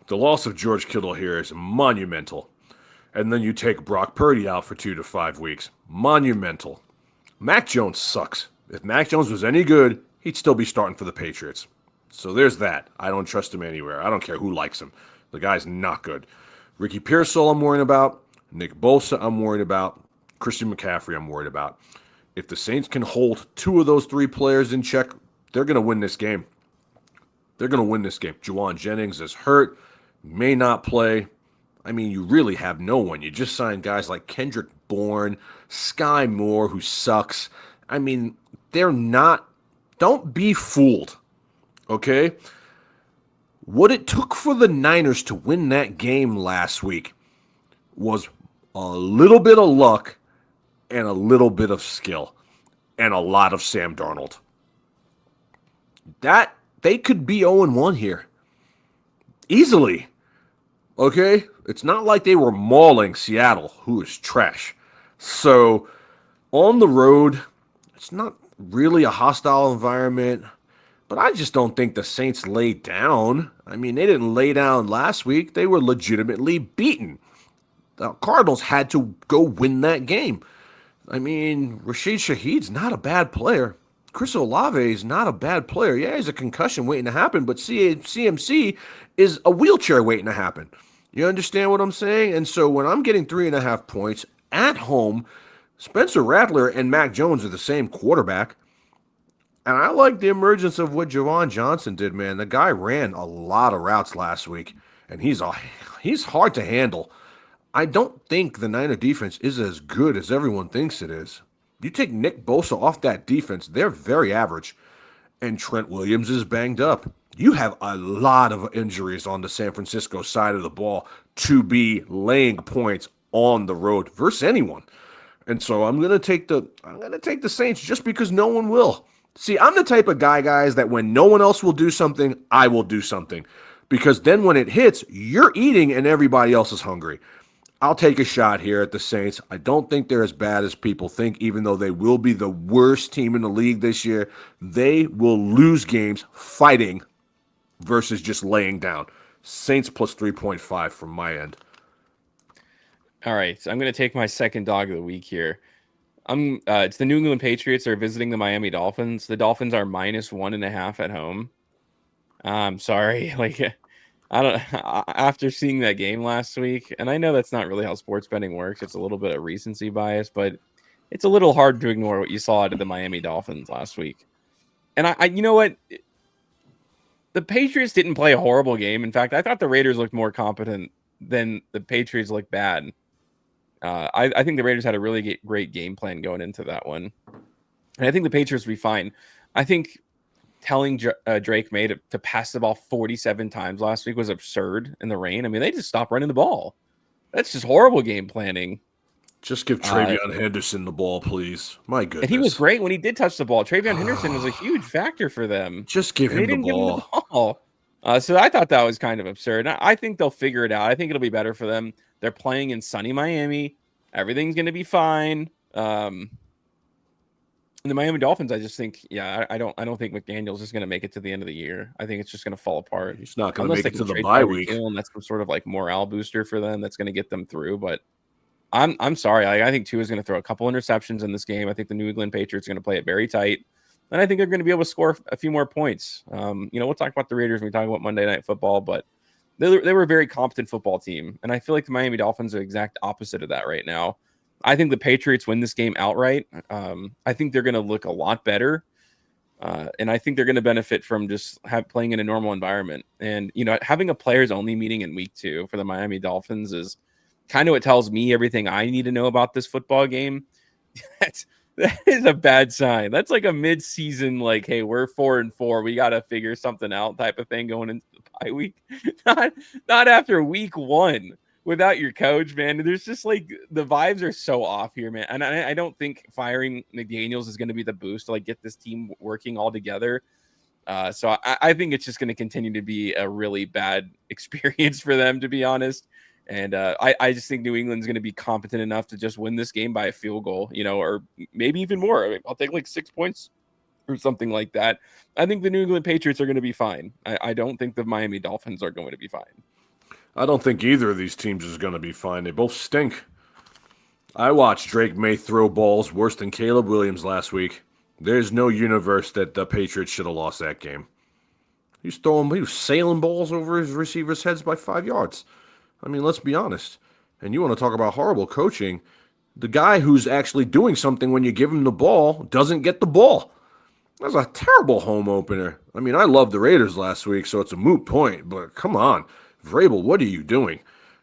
A: the loss of George Kittle here is monumental. And then you take Brock Purdy out for 2 to 5 weeks, monumental. Mac Jones sucks. If Mac Jones was any good, he'd still be starting for the Patriots. So there's that. I don't trust him anywhere. I don't care who likes him. The guy's not good. Ricky Pearsall, I'm worried about. Nick Bosa, I'm worried about. Christian McCaffrey, I'm worried about. If the Saints can hold two of those three players in check, they're going to win this game. They're going to win this game. Juwan Jennings is hurt, may not play. I mean, you really have no one. You just signed guys like Kendrick Bourne, Sky Moore, who sucks. I mean, they're not. Don't be fooled, okay? What it took for the Niners to win that game last week was a little bit of luck and a little bit of skill and a lot of Sam Darnold. That they could be 0-1 here. Easily. Okay? It's not like they were mauling Seattle, who is trash. So, on the road, it's not really a hostile environment, but I just don't think the Saints laid down. I mean, they didn't lay down last week. They were legitimately beaten. The Cardinals had to go win that game. I mean, Rashid Shaheed's not a bad player. Chris Olave is not a bad player. Yeah, he's a concussion waiting to happen, but CMC is a wheelchair waiting to happen. You understand what I'm saying? And so when I'm getting 3.5 points at home, Spencer Rattler and Mac Jones are the same quarterback. And I like the emergence of what Jawan Johnson did, man. The guy ran a lot of routes last week, and he's hard to handle. I don't think the Niner defense is as good as everyone thinks it is. You take Nick Bosa off that defense, they're very average. And Trent Williams is banged up. You have a lot of injuries on the San Francisco side of the ball to be laying points on the road versus anyone. And so I'm gonna take the Saints just because no one will. See, I'm the type of guy, guys, that when no one else will do something, I will do something. Because then when it hits, you're eating and everybody else is hungry. I'll take a shot here at the Saints. I don't think they're as bad as people think, even though they will be the worst team in the league this year. They will lose games fighting versus just laying down. Saints plus 3.5 from my end.
B: All right, so I'm going to take my second dog of the week here. It's the New England Patriots are visiting the Miami Dolphins. The Dolphins are minus 1.5 at home. I'm sorry, I don't. After seeing that game last week, and I know that's not really how sports betting works. It's a little bit of recency bias, but it's a little hard to ignore what you saw out of the Miami Dolphins last week. And I you know what? The Patriots didn't play a horrible game. In fact, I thought the Raiders looked more competent than the Patriots looked bad. I think the Raiders had a really great game plan going into that one. And I think the Patriots will be fine. I think telling Drake May to pass the ball 47 times last week was absurd in the rain. I mean, they just stopped running the ball. That's just horrible game planning.
A: Just give Travion Henderson the ball, please. My goodness.
B: And he was great when he did touch the ball. Travion Henderson was a huge factor for them.
A: Just give him the ball.
B: So I thought that was kind of absurd. I think they'll figure it out. I think it'll be better for them. They're playing in sunny Miami. Everything's going to be fine. And the Miami Dolphins, I just think, I don't think McDaniels is going to make it to the end of the year. I think it's just going to fall apart.
A: He's not going to make it to the bye week.
B: And that's some sort of like morale booster for them. That's going to get them through. But I'm sorry. I think Tua is going to throw a couple interceptions in this game. I think the New England Patriots are going to play it very tight. And I think they're going to be able to score a few more points. We'll talk about the Raiders when we talk about Monday Night Football, but they were a very competent football team. And I feel like the Miami Dolphins are the exact opposite of that right now. I think the Patriots win this game outright. I think they're going to look a lot better. And I think they're going to benefit from just playing in a normal environment. And, having a players only meeting in week 2 for the Miami Dolphins is kind of what tells me everything I need to know about this football game. That is a bad sign. That's like a mid-season, like, hey, we're 4-4. We got to figure something out type of thing going into the bye week. Not after week 1 without your coach, man. There's just like the vibes are so off here, man. And I don't think firing McDaniels is going to be the boost to like get this team working all together. So I think it's just going to continue to be a really bad experience for them, to be honest. And I just think New England's going to be competent enough to just win this game by a field goal, or maybe even more. I mean, I'll take like 6 points or something like that. I think the New England Patriots are going to be fine. I don't think the Miami Dolphins are going to be fine.
A: I don't think either of these teams is going to be fine. They both stink. I watched Drake May throw balls worse than Caleb Williams last week. There's no universe that the Patriots should have lost that game. He was sailing balls over his receivers' heads by 5 yards. I mean, let's be honest. And you want to talk about horrible coaching. The guy who's actually doing something when you give him the ball doesn't get the ball. That was a terrible home opener. I mean, I loved the Raiders last week, so it's a moot point, but come on. Vrabel, what are you doing?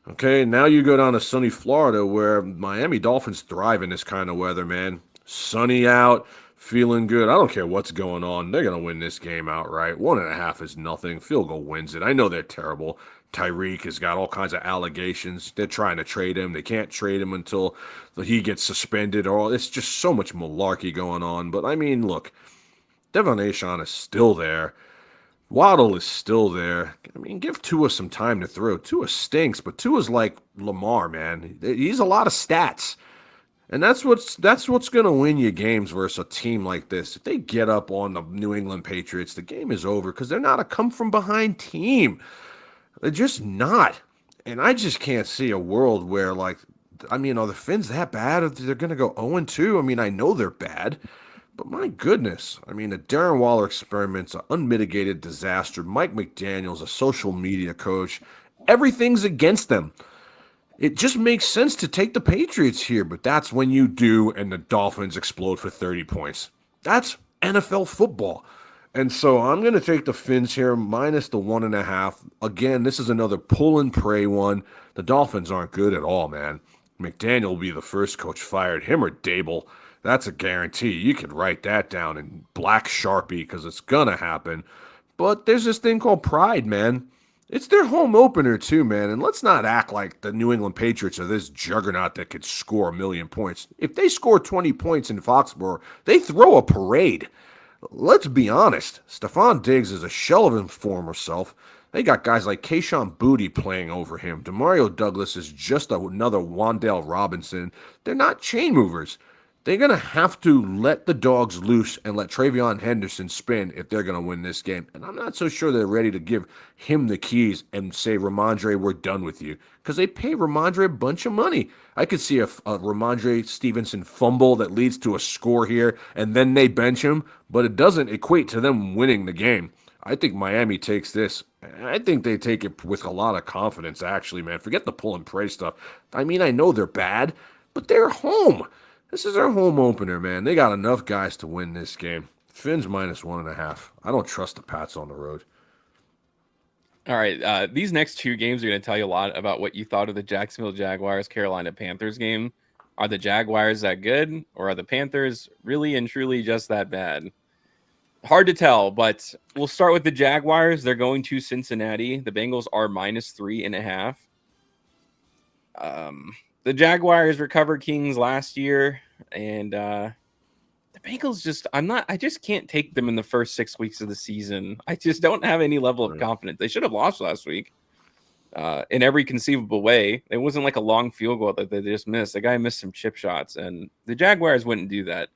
A: Okay, now you go down to sunny Florida where Miami Dolphins thrive in this kind of weather, man. Sunny out, feeling good. I don't care what's going on. They're going to win this game outright. 1.5 is nothing. Field goal wins it. I know they're terrible. Tyreek has got all kinds of allegations. They're trying to trade him. They can't trade him until he gets suspended. Or it's just so much malarkey going on. But I mean, look, Devon Achane is still there. Waddle is still there. I mean, give Tua some time to throw. Tua stinks, but Tua's like Lamar, man. He's a lot of stats. And that's what's going to win you games versus a team like this. If they get up on the New England Patriots, the game is over because they're not a come from behind team. They're just not. And I just can't see a world where, like, I mean, are the Finns that bad? They're going to go 0-2? I mean, I know they're bad. But my goodness, I mean, the Darren Waller experiment's an unmitigated disaster. Mike McDaniel's a social media coach. Everything's against them. It just makes sense to take the Patriots here, but that's when you do and the Dolphins explode for 30 points. That's NFL football. And so I'm going to take the Finns here minus the 1.5. Again, this is another pull and pray one. The Dolphins aren't good at all, man. McDaniel will be the first coach fired, him or Dable. That's a guarantee. You could write that down in black Sharpie because it's going to happen. But there's this thing called pride, man. It's their home opener, too, man. And let's not act like the New England Patriots are this juggernaut that could score a million points. If they score 20 points in Foxborough, they throw a parade. Let's be honest. Stephon Diggs is a shell of his former self. They got guys like Kayshon Boutte playing over him. Demario Douglas is just another Wan'Dale Robinson. They're not chain movers. They're going to have to let the dogs loose and let Travion Henderson spin if they're going to win this game. And I'm not so sure they're ready to give him the keys and say, Ramondre, we're done with you. Because they pay Ramondre a bunch of money. I could see a Ramondre Stevenson fumble that leads to a score here, and then they bench him, but it doesn't equate to them winning the game. I think Miami takes this. I think they take it with a lot of confidence, actually, man. Forget the pull and pray stuff. I mean, I know they're bad, but they're home. This is their home opener, man. They got enough guys to win this game. Fins minus 1.5. I don't trust the Pats on the road.
B: All right. These next two games are going to tell you a lot about what you thought of the Jacksonville Jaguars Carolina Panthers game. Are the Jaguars that good, or are the Panthers really and truly just that bad? Hard to tell, but we'll start with the Jaguars. They're going to Cincinnati. The Bengals are minus 3.5. The Jaguars recovered kings last year, and the Bengals I just can't take them in the first 6 weeks of the season. I just don't have any level of confidence. They should have lost last week in every conceivable way. It wasn't like a long field goal that they just missed. The guy missed some chip shots, and the Jaguars wouldn't do that.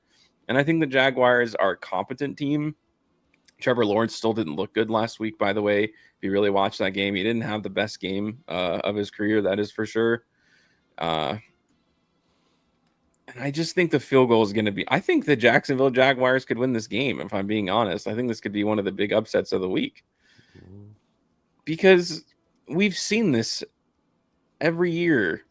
B: And I think the Jaguars are a competent team. Trevor Lawrence still didn't look good last week, by the way. If you really watched that game, he didn't have the best game of his career, that is for sure. And I just think the field goal is going to be. I think the Jacksonville Jaguars could win this game, if I'm being honest. I think this could be one of the big upsets of the week. Because we've seen this every year.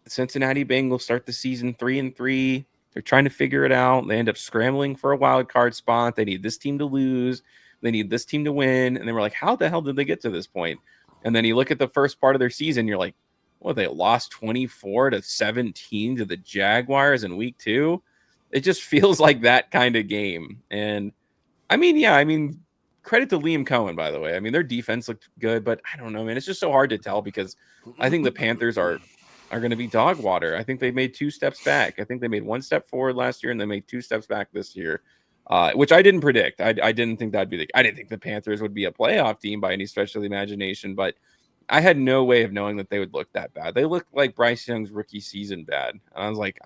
B: The Cincinnati Bengals start the season 3-3. They're trying to figure it out. They end up scrambling for a wild card spot. They need this team to lose. They need this team to win. And they were like, how the hell did they get to this point? And then you look at the first part of their season, you're like, well, they lost 24-17 to the Jaguars in week 2. It just feels like that kind of game. And I mean, credit to Liam Cohen, by the way. I mean, their defense looked good, but I don't know, man. It's just so hard to tell because I think the Panthers are going to be dog water. I think they made 2 steps back. I think they made 1 step forward last year and they made 2 steps back this year, which I didn't predict. I didn't think that'd be I didn't think the Panthers would be a playoff team by any stretch of the imagination, but I had no way of knowing that they would look that bad. They looked like Bryce Young's rookie season bad. And I was like,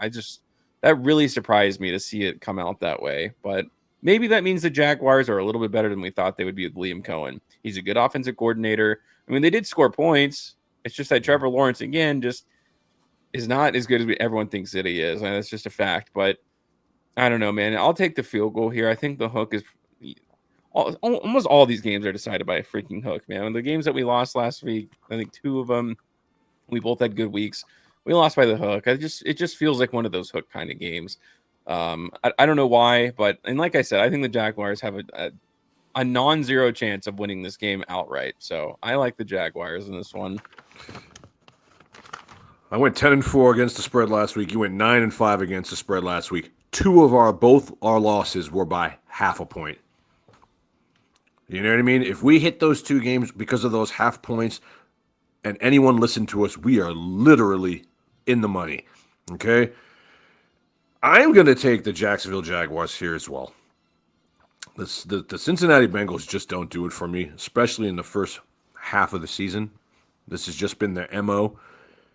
B: that really surprised me to see it come out that way. But maybe that means the Jaguars are a little bit better than we thought they would be with Liam Cohen. He's a good offensive coordinator. I mean, they did score points. It's just that Trevor Lawrence, again, just is not as good as everyone thinks that he is. And that's just a fact. But I don't know, man. I'll take the field goal here. I think the hook is almost all these games are decided by a freaking hook, man. And the games that we lost last week, I think 2 of them, we both had good weeks. We lost by the hook. It just feels like one of those hook kind of games. I don't know why, and like I said, I think the Jaguars have a non-zero chance of winning this game outright. So I like the Jaguars in this one.
A: I went 10-4 against the spread last week. You went 9-5 against the spread last week. Both our losses were by half a point. You know what I mean? If we hit those two games because of those half points, and anyone listen to us, we are literally in the money. Okay? I'm going to take the Jacksonville Jaguars here as well. The Cincinnati Bengals just don't do it for me, especially in the first half of the season. This has just been their MO.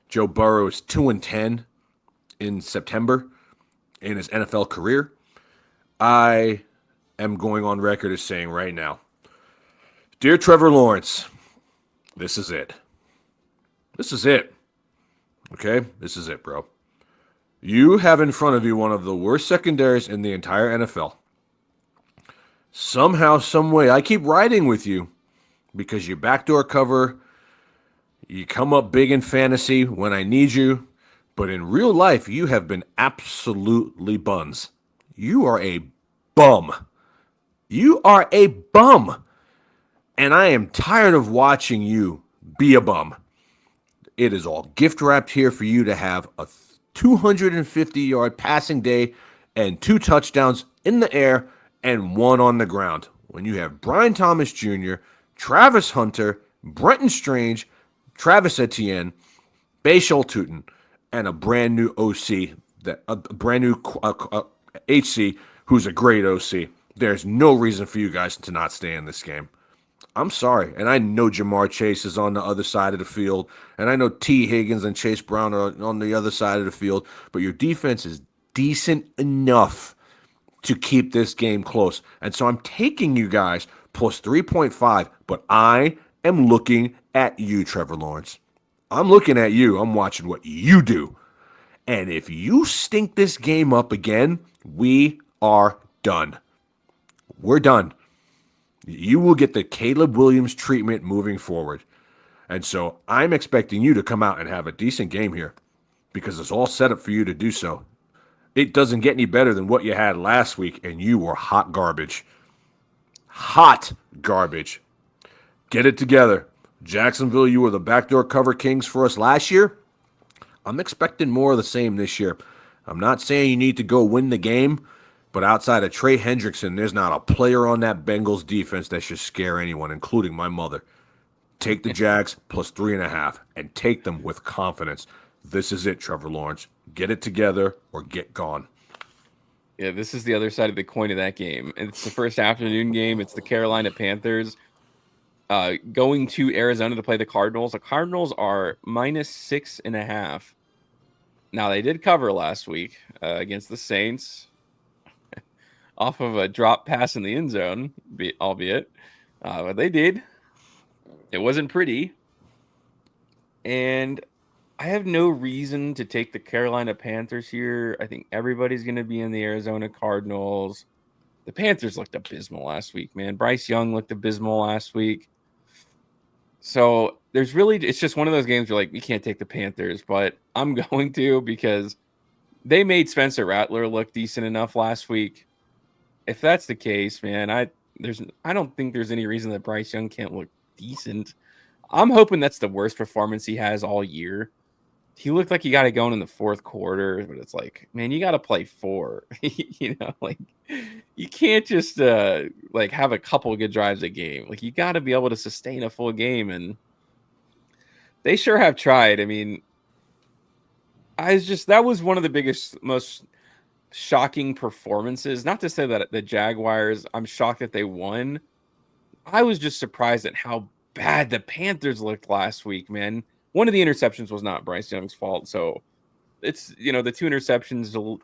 A: Joe Burrow is 2-10 in September in his NFL career. I am going on record as saying right now, dear Trevor Lawrence, this is it. This is it. Okay? This is it, bro. You have in front of you one of the worst secondaries in the entire NFL. Somehow, some way, I keep riding with you because you backdoor cover. You come up big in fantasy when I need you, but in real life, you have been absolutely buns. You are a bum. You are a bum. And I am tired of watching you be a bum. It is all gift wrapped here for you to have a 250-yard passing day and 2 touchdowns in the air and 1 on the ground. When you have Brian Thomas Jr., Travis Hunter, Brenton Strange, Travis Etienne, Bashal Tutin, and a brand new OC, a brand new HC, who's a great OC. There's no reason for you guys to not stay in this game. I'm sorry, and I know Jamar Chase is on the other side of the field, and I know T. Higgins and Chase Brown are on the other side of the field, but your defense is decent enough to keep this game close. And so I'm taking you guys plus 3.5, but I am looking at you, Trevor Lawrence. I'm looking at you. I'm watching what you do. And if you stink this game up again, we are done. We're done. You will get the Caleb Williams treatment moving forward. And so I'm expecting you to come out and have a decent game here because it's all set up for you to do so. It doesn't get any better than what you had last week, and you were hot garbage. Hot garbage. Get it together. Jacksonville, you were the backdoor cover kings for us last year. I'm expecting more of the same this year. I'm not saying you need to go win the game, but outside of Trey Hendrickson, there's not a player on that Bengals defense that should scare anyone, including my mother. Take the Jags plus 3.5 and take them with confidence. This is it, Trevor Lawrence. Get it together or get gone.
B: Yeah, this is the other side of the coin of that game. It's the first afternoon game. It's the Carolina Panthers going to Arizona to play the Cardinals. The Cardinals are minus 6.5. Now, they did cover last week against the Saints off of a drop pass in the end zone, albeit. But they did. It wasn't pretty. And I have no reason to take the Carolina Panthers here. I think everybody's going to be in the Arizona Cardinals. The Panthers looked abysmal last week, man. Bryce Young looked abysmal last week. So it's just one of those games where like you can't take the Panthers, but I'm going to because they made Spencer Rattler look decent enough last week. If that's the case, man, I don't think there's any reason that Bryce Young can't look decent. I'm hoping that's the worst performance he has all year. He looked like he got it going in the fourth quarter, but it's like, man, you got to play 4. Like you can't just like have a couple of good drives a game. Like you got to be able to sustain a full game, and they sure have tried. I mean, that was one of the biggest, most shocking performances. Not to say that the Jaguars, I'm shocked that they won. I was just surprised at how bad the Panthers looked last week, man. One of the interceptions was not Bryce Young's fault. So it's, the 2 interceptions,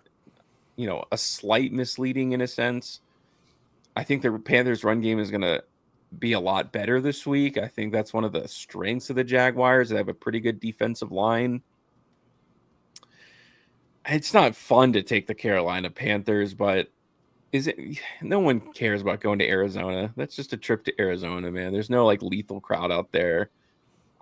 B: a slight misleading in a sense. I think the Panthers run game is going to be a lot better this week. I think that's one of the strengths of the Jaguars. They have a pretty good defensive line. It's not fun to take the Carolina Panthers, but no one cares about going to Arizona. That's just a trip to Arizona, man. There's no like lethal crowd out there.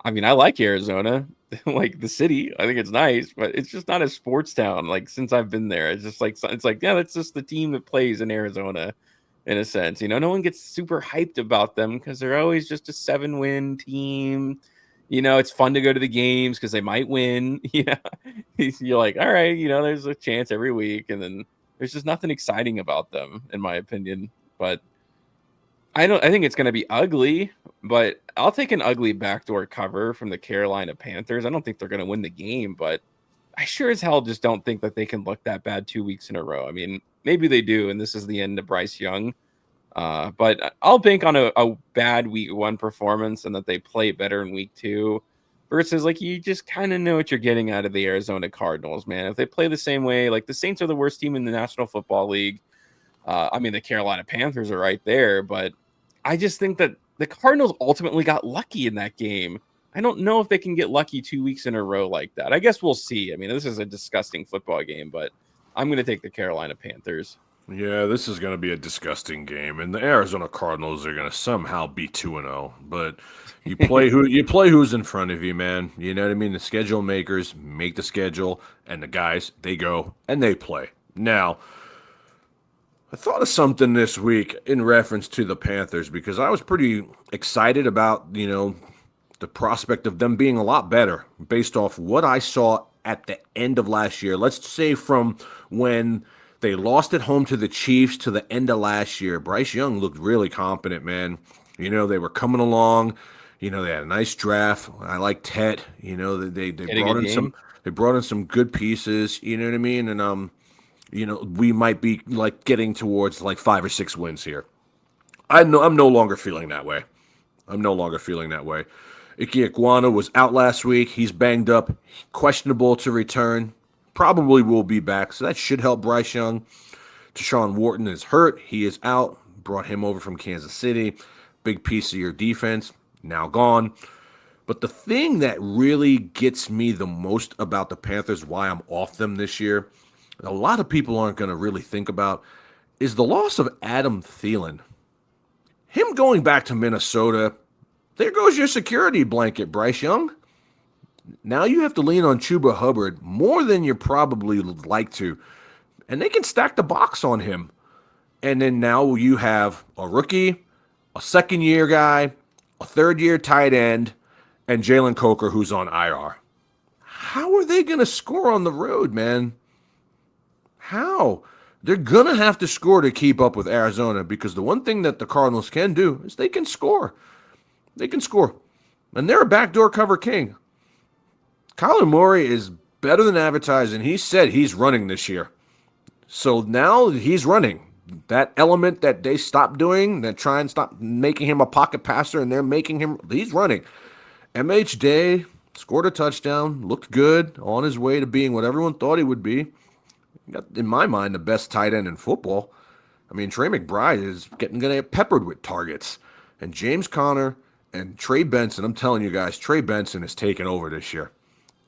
B: I mean, I like Arizona, like the city. I think it's nice, but it's just not a sports town. Like since I've been there, it's like yeah, that's just the team that plays in Arizona, in a sense. No one gets super hyped about them because they're always just a 7-win team. It's fun to go to the games because they might win. You're like, all right, there's a chance every week, and then there's just nothing exciting about them, in my opinion. But I think it's going to be ugly, but I'll take an ugly backdoor cover from the Carolina Panthers. I don't think they're going to win the game, but I sure as hell just don't think that they can look that bad 2 weeks in a row. I mean, maybe they do, and this is the end of Bryce Young. But I'll bank on a bad week 1 performance and that they play better in week 2 versus like you just kind of know what you're getting out of the Arizona Cardinals, man. If they play the same way, like the Saints are the worst team in the National Football League. I mean, the Carolina Panthers are right there, but I just think that the Cardinals ultimately got lucky in that game. I don't know if they can get lucky 2 weeks in a row like that. I guess we'll see. I mean, this is a disgusting football game, but I'm going to take the Carolina Panthers.
A: Yeah, this is going to be a disgusting game, and the Arizona Cardinals are going to somehow be 2-0. But you play who's in front of you, man. You know what I mean? The schedule makers make the schedule, and the guys they go and they play. Now, I thought of something this week in reference to the Panthers because I was pretty excited about the prospect of them being a lot better based off what I saw at the end of last year. Let's say from when they lost at home to the Chiefs to the end of last year. Bryce Young looked really competent, man. They were coming along. They had a nice draft. I like Tet. They
B: Getting a game.
A: brought in some good pieces. You know what I mean? And we might be like getting towards like 5 or 6 wins here. I'm no longer feeling that way. I'm no longer feeling that way. Ike Iguana was out last week. He's banged up, questionable to return. Probably will be back, so that should help Bryce Young. Deshaun Wharton is hurt. He is out. Brought him over from Kansas City. Big piece of your defense. Now gone. But the thing that really gets me the most about the Panthers, why I'm off them this year, a lot of people aren't going to really think about, is the loss of Adam Thielen. Him going back to Minnesota, there goes your security blanket, Bryce Young. Now you have to lean on Chuba Hubbard more than you probably like to. And they can stack the box on him. And then now you have a rookie, a second-year guy, a third-year tight end, and Jalen Coker, who's on IR. How are they going to score on the road, man? How? They're going to have to score to keep up with Arizona because the one thing that the Cardinals can do is they can score. They can score. And they're a backdoor cover king. Kyler Murray is better than advertised, and he said he's running this year. So now he's running. That element that they stopped doing, that try and stop making him a pocket passer, and they're making him, he's running. MH Day scored a touchdown, looked good, on his way to being what everyone thought he would be. Got, in my mind, the best tight end in football. I mean, Trey McBride is going to get peppered with targets. And James Conner and Trey Benson, I'm telling you guys, Trey Benson is taking over this year.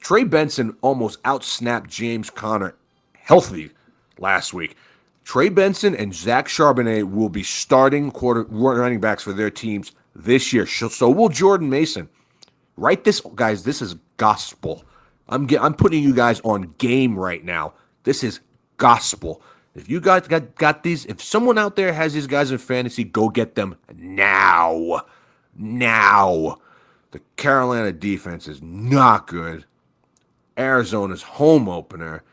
A: Trey Benson almost outsnapped James Conner healthy last week. Trey Benson and Zach Charbonnet will be starting running backs for their teams this year. So will Jordan Mason. Write this, guys. This is gospel. I'm putting you guys on game right now. This is gospel. If you guys got these, if someone out there has these guys in fantasy, go get them now. Now. The Carolina defense is not good. Arizona's home opener,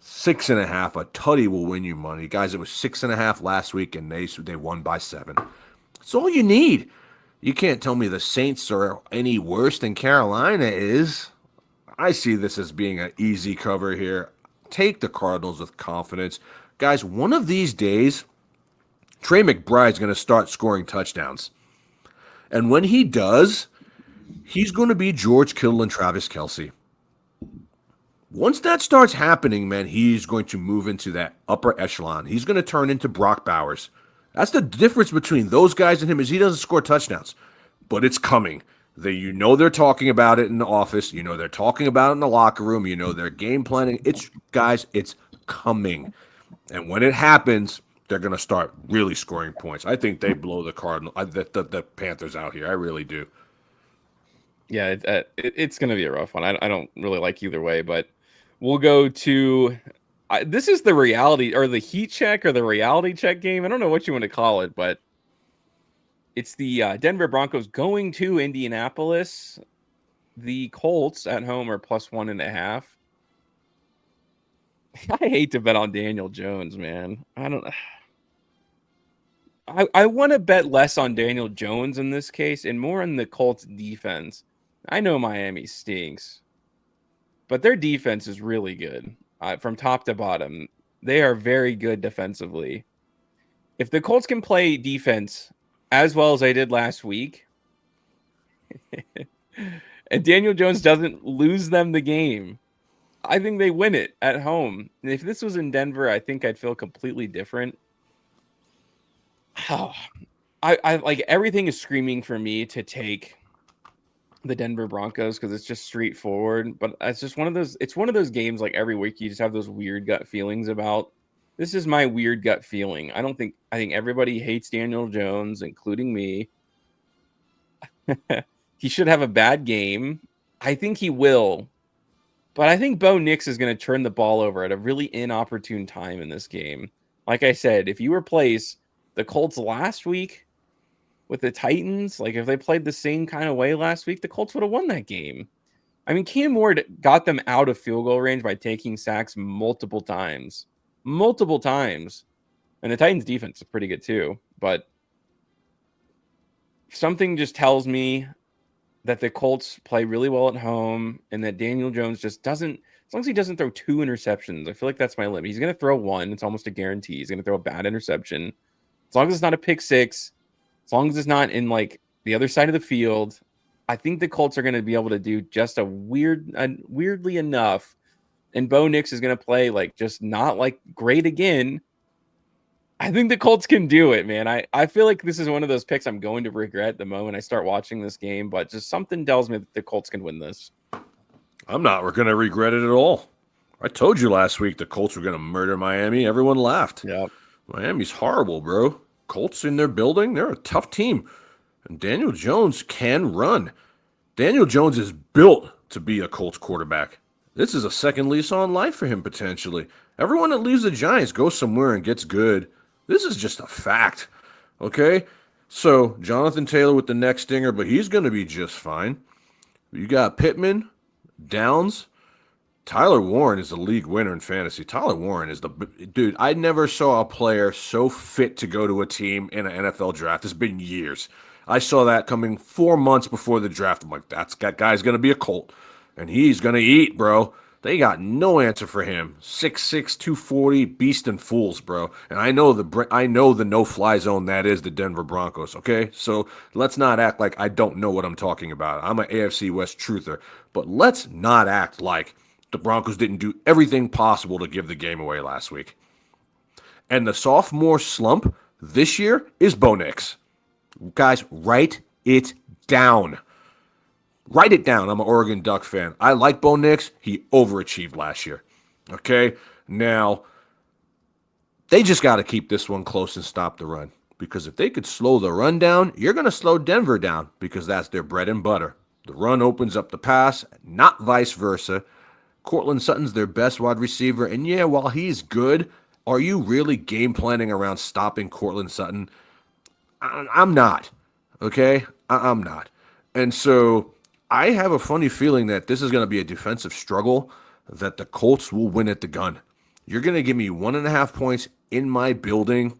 A: 6.5. A tutty will win you money. Guys, it was 6.5 last week, and they won by 7. That's all you need. You can't tell me the Saints are any worse than Carolina is. I see this as being an easy cover here. Take the Cardinals with confidence. Guys, one of these days, Trey McBride's going to start scoring touchdowns. And when he does, he's going to be George Kittle and Travis Kelce. Once that starts happening, man, he's going to move into that upper echelon. He's going to turn into Brock Bowers. That's the difference between those guys and him is he doesn't score touchdowns. But it's coming. They're talking about it in the office. They're talking about it in the locker room. They're game planning. It's coming. And when it happens, they're going to start really scoring points. I think they blow the Panthers out here. I really do.
B: Yeah, it's going to be a rough one. I don't really like either way, but we'll go to this is the reality or the heat check or the reality check game. I don't know what you want to call it, but it's the Denver Broncos going to Indianapolis. The Colts at home are +1.5. I hate to bet on Daniel Jones, man. I want to bet less on Daniel Jones in this case and more on the Colts defense. I know Miami stinks, but their defense is really good from top to bottom. They are very good defensively. If the Colts can play defense as well as they did last week, and Daniel Jones doesn't lose them the game, I think they win it at home. And if this was in Denver, I think I'd feel completely different. Oh, I like everything is screaming for me to take the Denver Broncos because it's just straightforward. But it's just one of those. It's one of those games like every week you just have those weird gut feelings about. This is my weird gut feeling. I think everybody hates Daniel Jones, including me. He should have a bad game. I think he will. But I think Bo Nix is going to turn the ball over at a really inopportune time in this game. Like I said, if you replace the Colts last week with the Titans, like if they played the same kind of way last week, the Colts would have won that game. I mean, Cam Ward got them out of field goal range by taking sacks multiple times. Multiple times. And the Titans defense is pretty good too. But something just tells me that the Colts play really well at home and that Daniel Jones just doesn't, as long as he doesn't throw 2 interceptions, I feel like that's my limit. He's going to throw 1. It's almost a guarantee. He's going to throw a bad interception. As long as it's not a pick 6, as long as it's not in like the other side of the field, I think the Colts are going to be able to do just weirdly enough. And Bo Nix is going to play like just not like great again. I think the Colts can do it, man. I feel like this is one of those picks I'm going to regret the moment I start watching this game, but just something tells me that the Colts can win this.
A: I'm not going to regret it at all. I told you last week the Colts were going to murder Miami. Everyone laughed.
B: Yeah.
A: Miami's horrible, bro. Colts in their building, they're a tough team. And Daniel Jones can run. Daniel Jones is built to be a Colts quarterback. This is a second lease on life for him, potentially. Everyone that leaves the Giants goes somewhere and gets good. This is just a fact, okay? So, Jonathan Taylor with the neck stinger, but he's going to be just fine. You got Pittman, Downs. Tyler Warren is the league winner in fantasy. Tyler Warren is the dude. I never saw a player so fit to go to a team in an NFL draft. It's been years. I saw that coming 4 months before the draft. I'm like, that guy's going to be a Colt, and he's going to eat, bro. They got no answer for him. 6'6", 240, beast and fools, bro. And I know the no-fly zone that is the Denver Broncos, okay? So let's not act like I don't know what I'm talking about. I'm an AFC West truther. But let's not act like the Broncos didn't do everything possible to give the game away last week. And the sophomore slump this year is Bo Nix. Guys, write it down. Write it down. I'm an Oregon Duck fan. I like Bo Nix. He overachieved last year. Okay? Now, they just got to keep this one close and stop the run. Because if they could slow the run down, you're going to slow Denver down because that's their bread and butter. The run opens up the pass, not vice versa. Courtland Sutton's their best wide receiver. And yeah, while he's good, are you really game planning around stopping Courtland Sutton? I'm not. Okay? I'm not. And so I have a funny feeling that this is going to be a defensive struggle, that the Colts will win at the gun. You're going to give me 1.5 points in my building.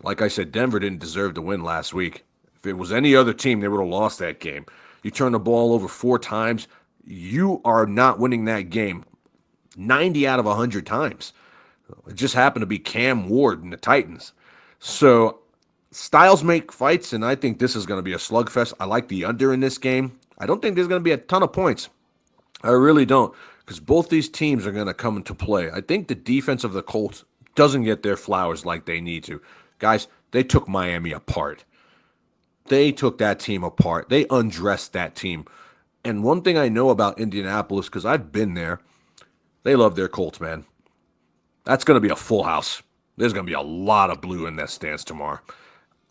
A: Like I said, Denver didn't deserve to win last week. If it was any other team, they would have lost that game. You turn the ball over 4 times, you are not winning that game 90 out of 100 times. It just happened to be Cam Ward and the Titans. So styles make fights, and I think this is going to be a slugfest. I like the under in this game. I don't think there's going to be a ton of points. I really don't, because both these teams are going to come into play. I think the defense of the Colts doesn't get their flowers like they need to. Guys, they took Miami apart. They took that team apart. They undressed that team. And one thing I know about Indianapolis, because I've been there, they love their Colts, man. That's going to be a full house. There's going to be a lot of blue in that stands tomorrow.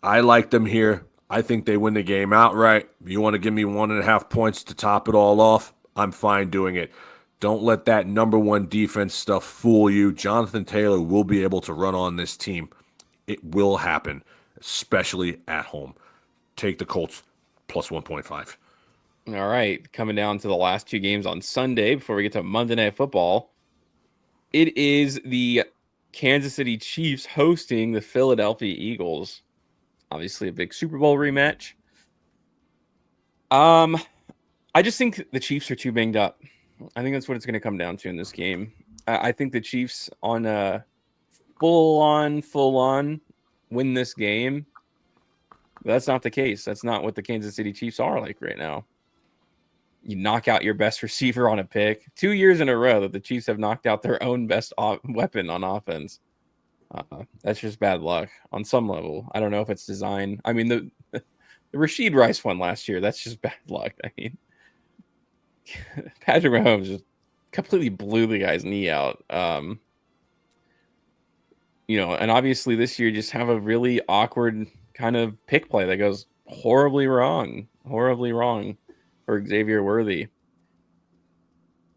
A: I like them here. I think they win the game outright. You want to give me 1.5 points to top it all off? I'm fine doing it. Don't let that number one defense stuff fool you. Jonathan Taylor will be able to run on this team. It will happen, especially at home. Take the Colts plus 1.5.
B: All right, coming down to the last two games on Sunday before we get to Monday Night Football. It is the Kansas City Chiefs hosting the Philadelphia Eagles. Obviously, a big Super Bowl rematch. I just think the Chiefs are too banged up. I think that's what it's going to come down to in this game. I think the Chiefs on a full on win this game. That's not the case. That's not what the Kansas City Chiefs are like right now. You knock out your best receiver on a pick. 2 years in a row that the Chiefs have knocked out their own best weapon on offense. That's just bad luck on some level. I don't know if it's design. I mean, the Rashid Rice one last year, that's just bad luck. I mean, Patrick Mahomes just completely blew the guy's knee out. And obviously this year just have a really awkward kind of pick play that goes horribly wrong for Xavier Worthy.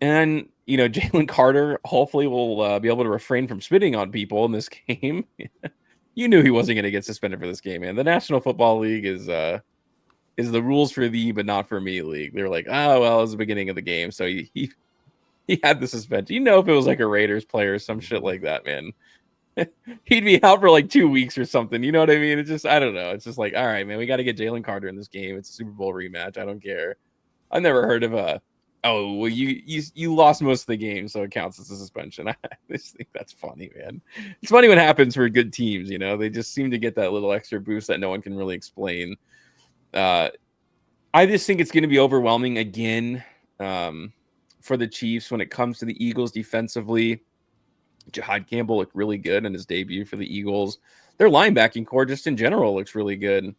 B: And, Jalen Carter hopefully will be able to refrain from spitting on people in this game. You knew he wasn't going to get suspended for this game, man. The National Football League is the rules for thee, but not for me league. They're like, oh, well, it was the beginning of the game. So he had the suspension. If it was like a Raiders player or some shit like that, man, he'd be out for like 2 weeks or something. You know what I mean? It's just, I don't know. It's just like, all right, man, we got to get Jalen Carter in this game. It's a Super Bowl rematch. I don't care. I've never heard of you lost most of the game, so it counts as a suspension. I just think that's funny, man. It's funny what happens for good teams. They just seem to get that little extra boost that no one can really explain. I just think it's going to be overwhelming again for the Chiefs when it comes to the Eagles defensively. Jahad Campbell looked really good in his debut for the Eagles. Their linebacking core just in general looks really good.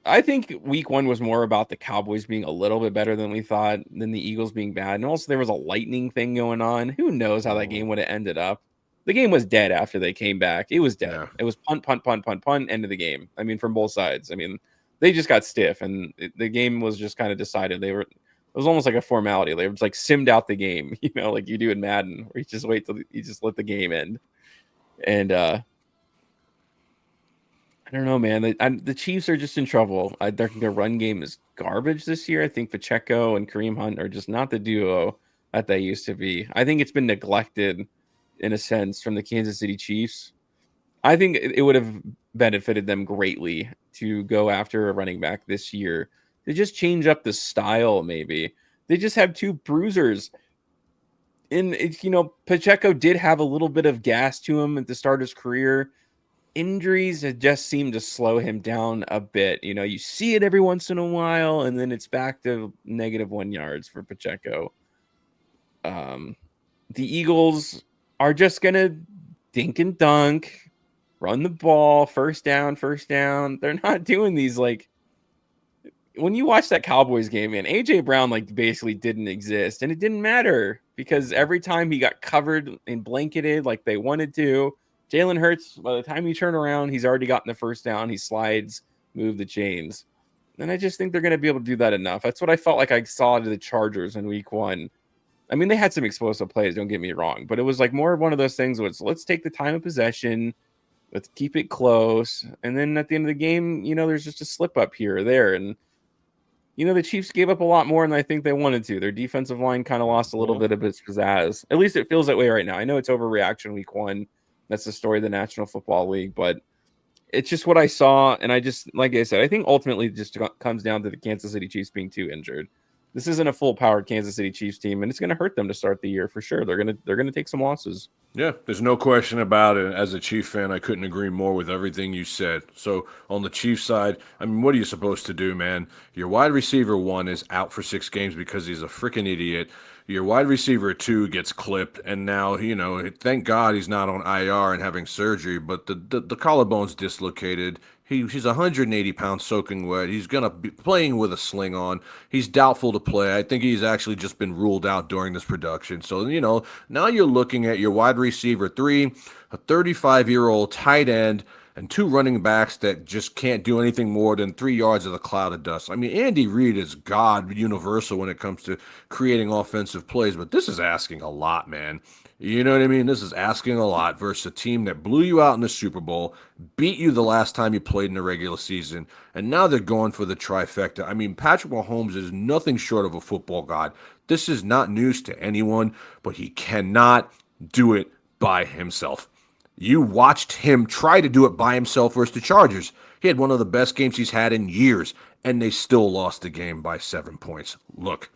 B: I think week one was more about the Cowboys being a little bit better than we thought, than the Eagles being bad. And also there was a lightning thing going on. Who knows how that game would have ended up. The game was dead after they came back. It was dead. Yeah. It was punt, end of the game. I mean, from both sides. I mean, they just got stiff and the game was just kind of decided. It was almost like a formality. They were just like simmed out the game, like you do in Madden, where you just wait till you just let the game end. And I don't know, man. The Chiefs are just in trouble. I think their run game is garbage this year. I think Pacheco and Kareem Hunt are just not the duo that they used to be. I think it's been neglected in a sense from the Kansas City Chiefs. I think it would have benefited them greatly to go after a running back this year. They just change up the style, maybe. They just have two bruisers. And, Pacheco did have a little bit of gas to him at the start of his career. Injuries have just seemed to slow him down a bit. You see it every once in a while, and then it's back to -1 yards for Pacheco. The Eagles are just going to dink and dunk, run the ball, first down. They're not doing these, like, when you watch that Cowboys game, man, A.J. Brown, like, basically didn't exist, and it didn't matter because every time he got covered and blanketed like they wanted to, Jalen Hurts, by the time you turn around, he's already gotten the first down. He slides, move the chains. And I just think they're going to be able to do that enough. That's what I felt like I saw to the Chargers in week one. I mean, they had some explosive plays, don't get me wrong. But it was like more of one of those things where it's, let's take the time of possession. Let's keep it close. And then at the end of the game, there's just a slip up here or there. And, the Chiefs gave up a lot more than I think they wanted to. Their defensive line kind of lost a little bit of its pizzazz. At least it feels that way right now. I know it's overreaction week one. That's the story of the National Football League, but it's just what I saw. And I just, like I said, I think ultimately it just comes down to the Kansas City Chiefs being too injured. This isn't a full-powered Kansas City Chiefs team, and it's going to hurt them to start the year for sure. They're going to take some losses.
A: Yeah, there's no question about it. As a Chiefs fan, I couldn't agree more with everything you said. So on the Chiefs side, I mean, what are you supposed to do, man? Your wide receiver 1 is out for 6 games because he's a freaking idiot. Your wide receiver 2 gets clipped, and now, thank God he's not on IR and having surgery, but the collarbone's dislocated. He's 180 pounds soaking wet. He's going to be playing with a sling on. He's doubtful to play. I think he's actually just been ruled out during this production. So, now you're looking at your wide receiver 3, a 35-year-old tight end and two running backs that just can't do anything more than 3 yards of a cloud of dust. I mean, Andy Reid is God universal when it comes to creating offensive plays, but this is asking a lot, man. You know what I mean? This is asking a lot versus a team that blew you out in the Super Bowl, beat you the last time you played in the regular season, and now they're going for the trifecta. I mean, Patrick Mahomes is nothing short of a football god. This is not news to anyone, but he cannot do it by himself. You watched him try to do it by himself versus the Chargers. He had one of the best games he's had in years, and they still lost the game by 7 points. Look,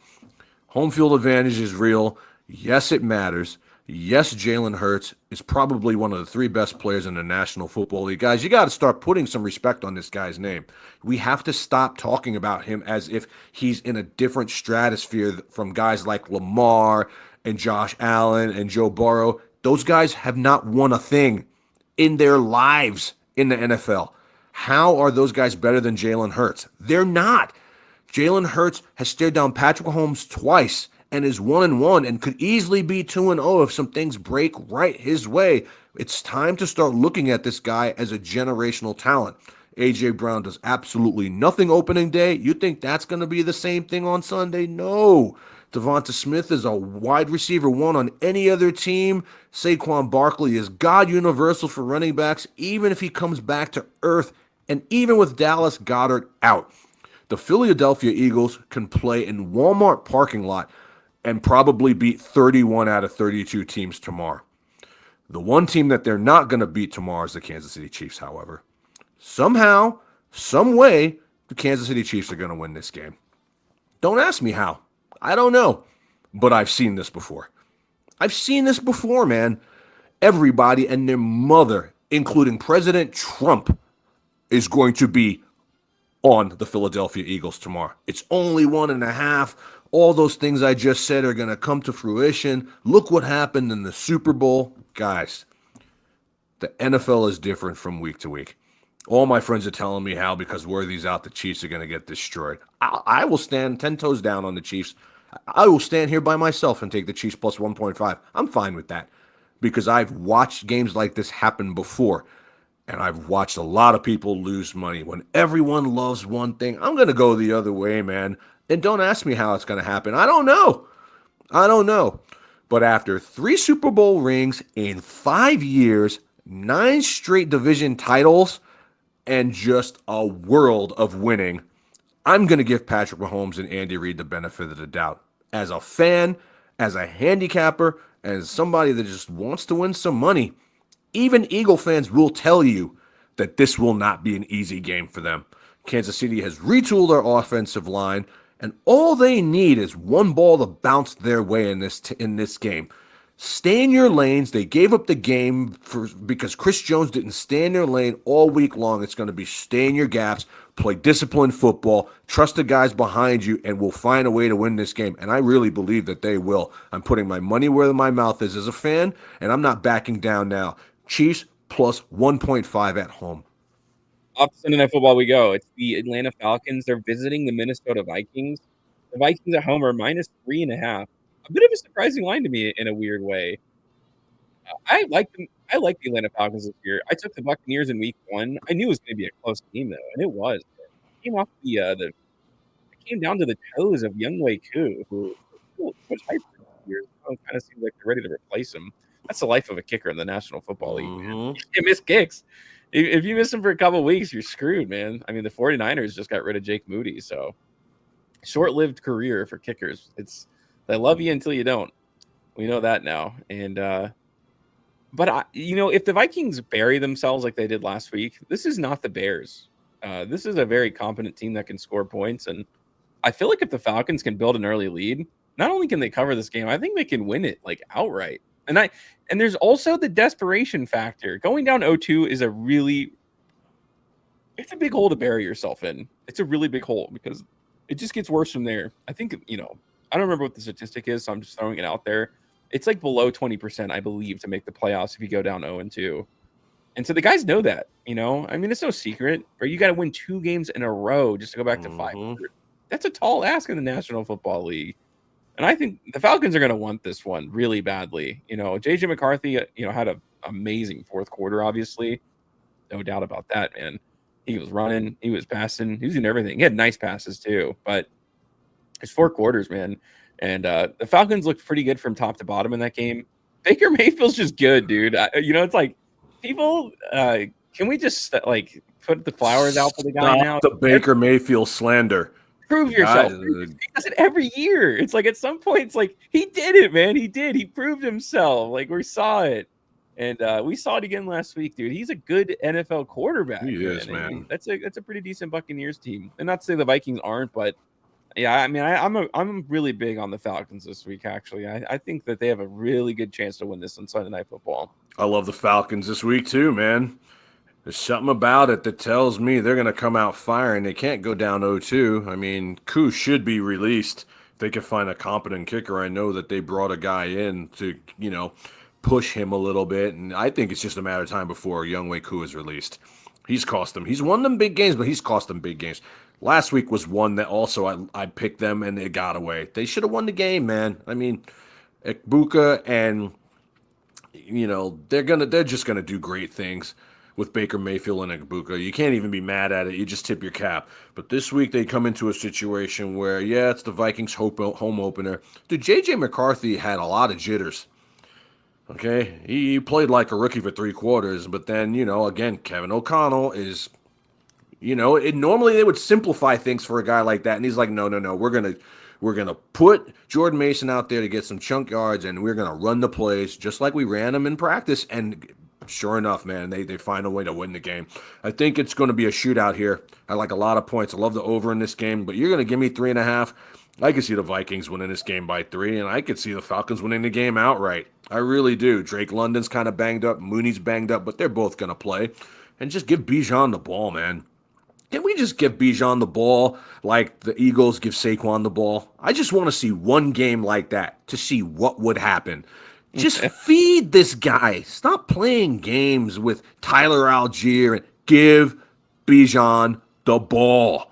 A: home field advantage is real. Yes, it matters. Yes, Jalen Hurts is probably one of the 3 best players in the National Football League. Guys, you got to start putting some respect on this guy's name. We have to stop talking about him as if he's in a different stratosphere from guys like Lamar and Josh Allen and Joe Burrow. Those guys have not won a thing in their lives in the NFL. How are those guys better than Jalen Hurts? They're not. Jalen Hurts has stared down Patrick Mahomes twice and is 1-1 and could easily be 2-0 if some things break right his way. It's time to start looking at this guy as a generational talent. A.J. Brown does absolutely nothing opening day. You think that's going to be the same thing on Sunday? No. Devonta Smith is a wide receiver 1 on any other team. Saquon Barkley is God universal for running backs, even if he comes back to earth, and even with Dallas Goedert out. The Philadelphia Eagles can play in Walmart parking lot and probably beat 31 out of 32 teams tomorrow. The one team that they're not going to beat tomorrow is the Kansas City Chiefs, however. Somehow, some way, the Kansas City Chiefs are going to win this game. Don't ask me how. I don't know. But I've seen this before. I've seen this before, man. Everybody and their mother, including President Trump, is going to be on the Philadelphia Eagles tomorrow. It's only 1.5. All those things I just said are going to come to fruition. Look what happened in the Super Bowl. Guys, the NFL is different from week to week. All my friends are telling me how because Worthy's out, the Chiefs are going to get destroyed. I will stand 10 toes down on the Chiefs. I will stand here by myself and take the Chiefs plus 1.5. I'm fine with that because I've watched games like this happen before. And I've watched a lot of people lose money. When everyone loves one thing, I'm going to go the other way, man. And don't ask me how it's going to happen. I don't know. But after 3 Super Bowl rings in 5 years, 9 straight division titles, and just a world of winning, I'm going to give Patrick Mahomes and Andy Reid the benefit of the doubt. As a fan, as a handicapper, as somebody that just wants to win some money, even Eagle fans will tell you that this will not be an easy game for them. Kansas City has retooled their offensive line, and all they need is one ball to bounce their way in this game. Stay in your lanes. They gave up the game because Chris Jones didn't stay in their lane all week long. It's going to be stay in your gaps, play disciplined football, trust the guys behind you, and we'll find a way to win this game. And I really believe that they will. I'm putting my money where my mouth is as a fan, and I'm not backing down now. Chiefs plus 1.5 at home.
B: Off Sunday Night Football we go. It's the Atlanta Falcons. They're visiting the Minnesota Vikings. The Vikings at home are -3.5. A bit of a surprising line to me in a weird way. I like them. I like the Atlanta Falcons this year. I took the Buccaneers in week 1. I knew it was going to be a close game though, and it was. It came off it came down to the toes of Younghoe Koo, who was hyped for years. It kind of seems like they're ready to replace him. That's the life of a kicker in the National Football League. Man. You miss kicks. If you miss them for a couple of weeks, you're screwed, man. I mean, the 49ers just got rid of Jake Moody, so short-lived career for kickers. They love you until you don't. We know that now. And but if the Vikings bury themselves like they did last week, this is not the Bears. This is a very competent team that can score points, and I feel like if the Falcons can build an early lead, not only can they cover this game, I think they can win it like outright. And there's also the desperation factor. Going down 0-2 is it's a big hole to bury yourself in. It's a really big hole because it just gets worse from there. I think, I don't remember what the statistic is, so I'm just throwing it out there. It's like below 20%, I believe, to make the playoffs if you go down 0-2. And so the guys know that, I mean, it's no secret. Or you got to win 2 games in a row just to go back to 500. That's a tall ask in the National Football League. And I think the Falcons are going to want this one really badly. J.J. McCarthy, had an amazing fourth quarter, obviously. no doubt about that, man. He was running, he was passing, he was doing everything. He had nice passes too, but it's 4 quarters, man. And the Falcons looked pretty good from top to bottom in that game. Baker Mayfield's just good, dude. It's like people. Can we just like put the flowers out for the guy
A: Stop
B: now?
A: the Baker Mayfield slander.
B: Prove
A: The guy,
B: yourself. He does it every year. It's like at some point, it's like he did it, man. He did. He proved himself. Like we saw it, and we saw it again last week, dude. He's a good NFL quarterback.
A: he is,
B: man.
A: man.
B: That's a pretty decent Buccaneers team, and not to say the Vikings aren't, but yeah, I mean, I'm really big on the Falcons this week. Actually, I think that they have a really good chance to win this on Sunday Night Football.
A: I love the Falcons this week too, man. There's something about it that tells me they're going to come out firing. They can't go down 0-2. I mean, Koo should be released. If they can find a competent kicker, I know that they brought a guy in to, push him a little bit. And I think it's just a matter of time before Younghoe Koo is released. He's cost them. He's won them big games, but he's cost them big games. Last week was one that also I picked them and they got away. They should have won the game, man. I mean, Ekbuka and they're just gonna do great things with Baker Mayfield and Ekbuka. You can't even be mad at it. You just tip your cap. But this week they come into a situation where, it's the Vikings home opener. Dude, J.J. McCarthy had a lot of jitters. Okay? He played like a rookie for 3 quarters, but then, again, Kevin O'Connell is, normally they would simplify things for a guy like that, and he's like, no, we're gonna put Jordan Mason out there to get some chunk yards, and we're gonna run the plays just like we ran them in practice. And sure enough, man, they find a way to win the game. I think it's going to be a shootout here. I like a lot of points. I love the over in this game, but you're going to give me 3.5. I could see the Vikings winning this game by 3, and I could see the Falcons winning the game outright. I really do. Drake London's kind of banged up. Mooney's banged up, but they're both going to play. And just give Bijan the ball, man. Can we just give Bijan the ball like the Eagles give Saquon the ball? I just want to see one game like that to see what would happen. Just feed this guy. Stop playing games with Tyler Algier and give Bijan the ball.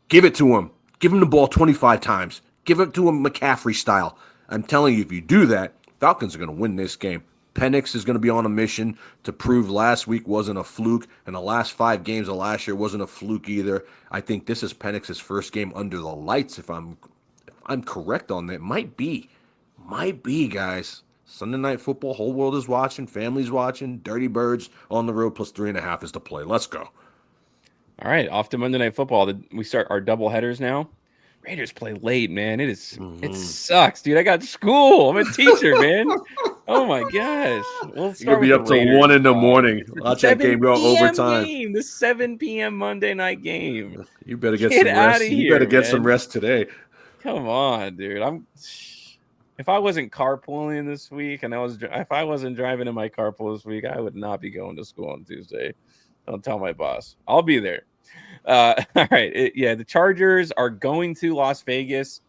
A: Give it to him. Give him the ball 25 times. Give it to him McCaffrey style. I'm telling you, if you do that, Falcons are going to win this game. Penix is going to be on a mission to prove last week wasn't a fluke, and the last 5 games of last year wasn't a fluke either. I think this is Penix's first game under the lights, if I'm correct on that. Might be, guys. Sunday Night Football, whole world is watching, family's watching, Dirty Birds on the road plus 3.5 is the play. Let's go.
B: All right, off to Monday Night Football. We start our double headers now. Raiders play late, man. It sucks, dude. I got school. I'm a teacher, man. Oh my gosh. We'll start
A: You'll be up till 1 in the morning. Watch that game go overtime.
B: The 7 p.m. Monday night game.
A: You better get some rest. You better get some rest today.
B: Come on, dude. If I wasn't carpooling this week and if I wasn't driving in my carpool this week, I would not be going to school on Tuesday. Don't tell my boss. I'll be there. All right. The Chargers are going to Las Vegas.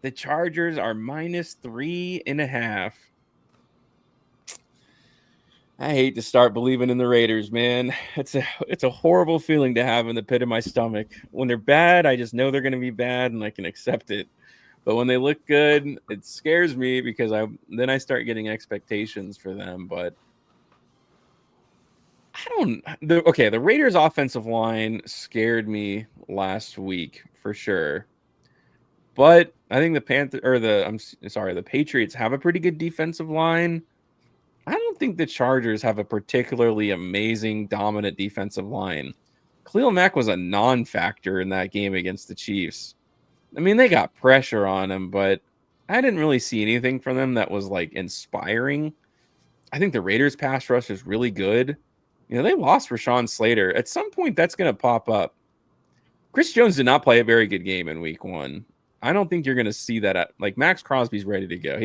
B: The Chargers are minus 3.5. I hate to start believing in the Raiders, man. It's a horrible feeling to have in the pit of my stomach. When they're bad, I just know they're going to be bad and I can accept it. But when they look good, it scares me because I start getting expectations for them. But the Raiders' offensive line scared me last week for sure. But I think the Patriots have a pretty good defensive line. I don't think the Chargers have a particularly amazing, dominant defensive line. Khalil Mack was a non-factor in that game against the Chiefs. I mean, they got pressure on him, but I didn't really see anything from them that was like inspiring. I think the Raiders pass rush is really good. They lost Rashawn Slater. At some point, that's going to pop up. Chris Jones did not play a very good game in week 1. I don't think you're going to see that. Max Crosby's ready to go.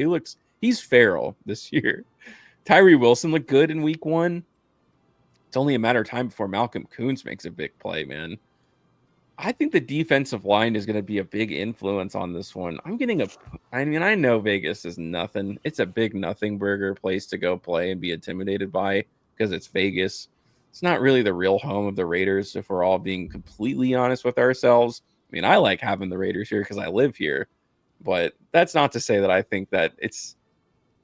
B: He's feral this year. Tyree Wilson looked good in week 1. It's only a matter of time before Malcolm Koonce makes a big play, man. I think the defensive line is going to be a big influence on this one. I know Vegas is nothing. It's a big nothing burger place to go play and be intimidated by because it's Vegas. It's not really the real home of the Raiders, if we're all being completely honest with ourselves. I mean, I like having the Raiders here because I live here, but that's not to say that I think that it's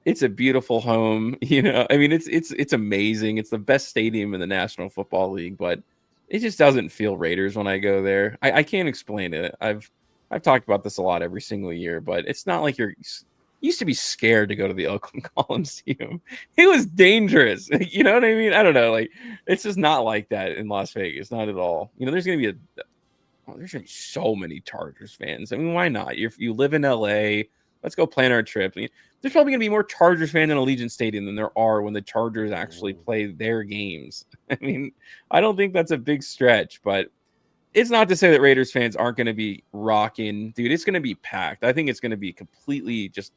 B: It's a beautiful home. I mean, it's amazing. It's the best stadium in the National Football League, but it just doesn't feel Raiders when I go there. I can't explain it. I've talked about this a lot every single year, but it's not like you used to be scared to go to the Oakland Coliseum. It was dangerous. You know what I mean? I don't know. Like, it's just not like that in Las Vegas. Not at all. There's going to be there's going to be so many Chargers fans. I mean, why not? You live in LA. Let's go plan our trip. I mean, there's probably going to be more Chargers fans in Allegiant Stadium than there are when the Chargers actually play their games. I mean, I don't think that's a big stretch, but it's not to say that Raiders fans aren't going to be rocking. Dude, it's going to be packed. I think it's going to be completely just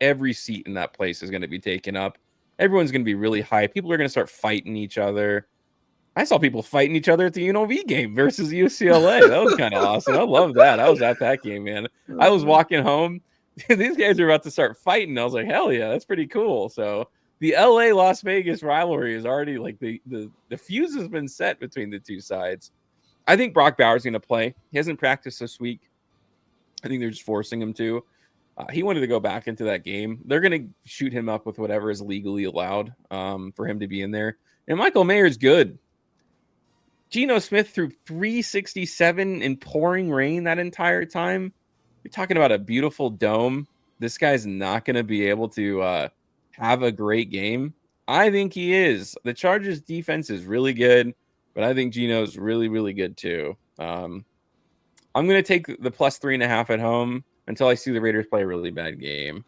B: every seat in that place is going to be taken up. Everyone's going to be really high. People are going to start fighting each other. I saw people fighting each other at the UNLV game versus UCLA. That was kind of awesome. I love that. I was at that game, man. I was walking home. These guys are about to start fighting. I was like, hell yeah, that's pretty cool. So the LA Las Vegas rivalry is already like the fuse has been set between the two sides. I think Brock Bowers going to play. He hasn't practiced this week. I think they're just forcing him to. He wanted to go back into that game. They're going to shoot him up with whatever is legally allowed for him to be in there. And Michael Mayer's good. Geno Smith threw 367 in pouring rain that entire time. You're talking about a beautiful dome. This guy's not going to be able to have a great game. I think he is. The Chargers defense is really good, but I think Geno's really, really good too. I'm going to take the plus 3.5 at home until I see the Raiders play a really bad game.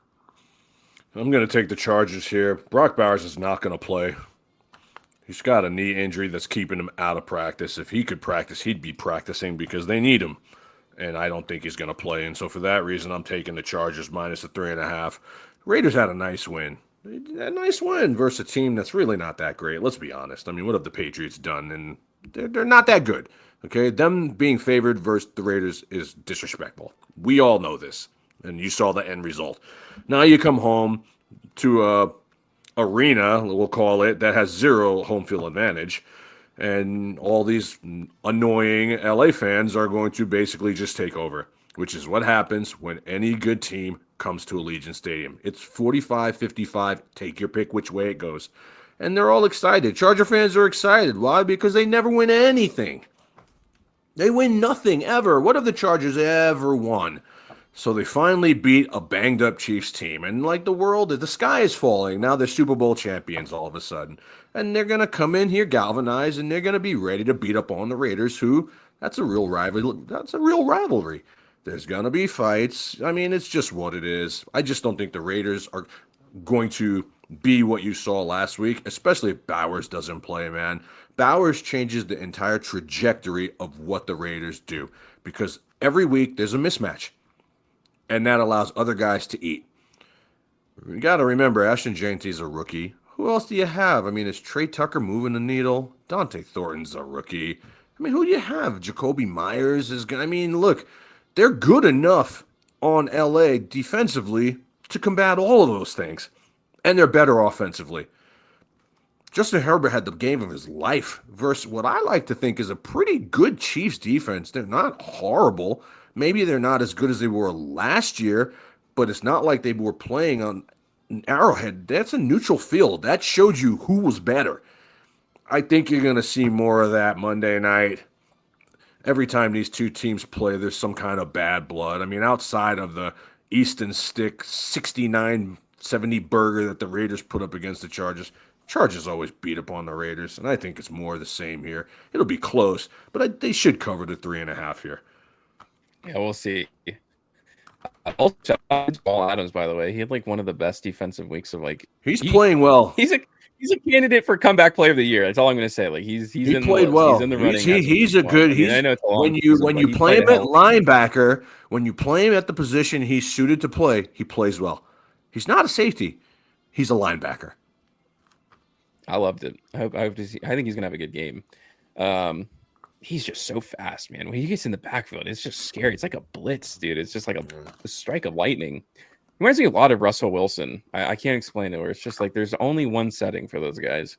A: I'm going to take the Chargers here. Brock Bowers is not going to play. He's got a knee injury that's keeping him out of practice. If he could practice, he'd be practicing because they need him. And I don't think he's going to play. And so for that reason, I'm taking the Chargers minus the 3.5. Raiders had a nice win. A nice win versus a team that's really not that great. Let's be honest. I mean, what have the Patriots done? And they're not that good. Okay, them being favored versus the Raiders is disrespectful. We all know this. And you saw the end result. Now you come home to a arena, we'll call it, that has zero home field advantage, and all these annoying LA fans are going to basically just take over, which is what happens when any good team comes to Allegiant Stadium. It's 45-55, take your pick which way it goes. And they're all excited. Charger fans are excited. Why? Because they never win anything. They win nothing ever. What have the Chargers ever won? So they finally beat a banged-up Chiefs team. And like the sky is falling. Now they're Super Bowl champions all of a sudden. And they're going to come in here galvanized, and they're going to be ready to beat up on the Raiders, who, that's a real rivalry. There's going to be fights. I mean, it's just what it is. I just don't think the Raiders are going to be what you saw last week, especially if Bowers doesn't play, man. Bowers changes the entire trajectory of what the Raiders do because every week there's a mismatch. And that allows other guys to eat. You got to remember, Ashton Jeanty's a rookie. Who else do you have? I mean, is Trey Tucker moving the needle? Dante Thornton's a rookie. I mean, who do you have? Jacoby Myers is going to... I mean, look, they're good enough on LA defensively to combat all of those things. And they're better offensively. Justin Herbert had the game of his life versus what I like to think is a pretty good Chiefs defense. They're not horrible. Maybe they're not as good as they were last year, but it's not like they were playing on an Arrowhead. That's a neutral field. That showed you who was better. I think you're going to see more of that Monday night. Every time these two teams play, there's some kind of bad blood. I mean, outside of the Easton Stick 69-70 burger that the Raiders put up against the Chargers always beat up on the Raiders, and I think it's more of the same here. It'll be close, but they should cover the 3.5 here.
B: Yeah, we'll see. Also, shout out to Paul Adams, by the way. He had like one of the best defensive weeks of like.
A: He's playing well.
B: He's a candidate for comeback player of the year. That's all I'm going to say. Like he
A: played well.
B: He's in the running.
A: He's a good. I know it's a long when you play him at linebacker, when you play him at the position he's suited to play, he plays well. He's not a safety. He's a linebacker.
B: I loved it. I think he's going to have a good game. He's just so fast, man. When he gets in the backfield, it's just scary. It's like a blitz, dude. It's just like a strike of lightning. It reminds me a lot of Russell Wilson. I can't explain it, where it's just like there's only one setting for those guys.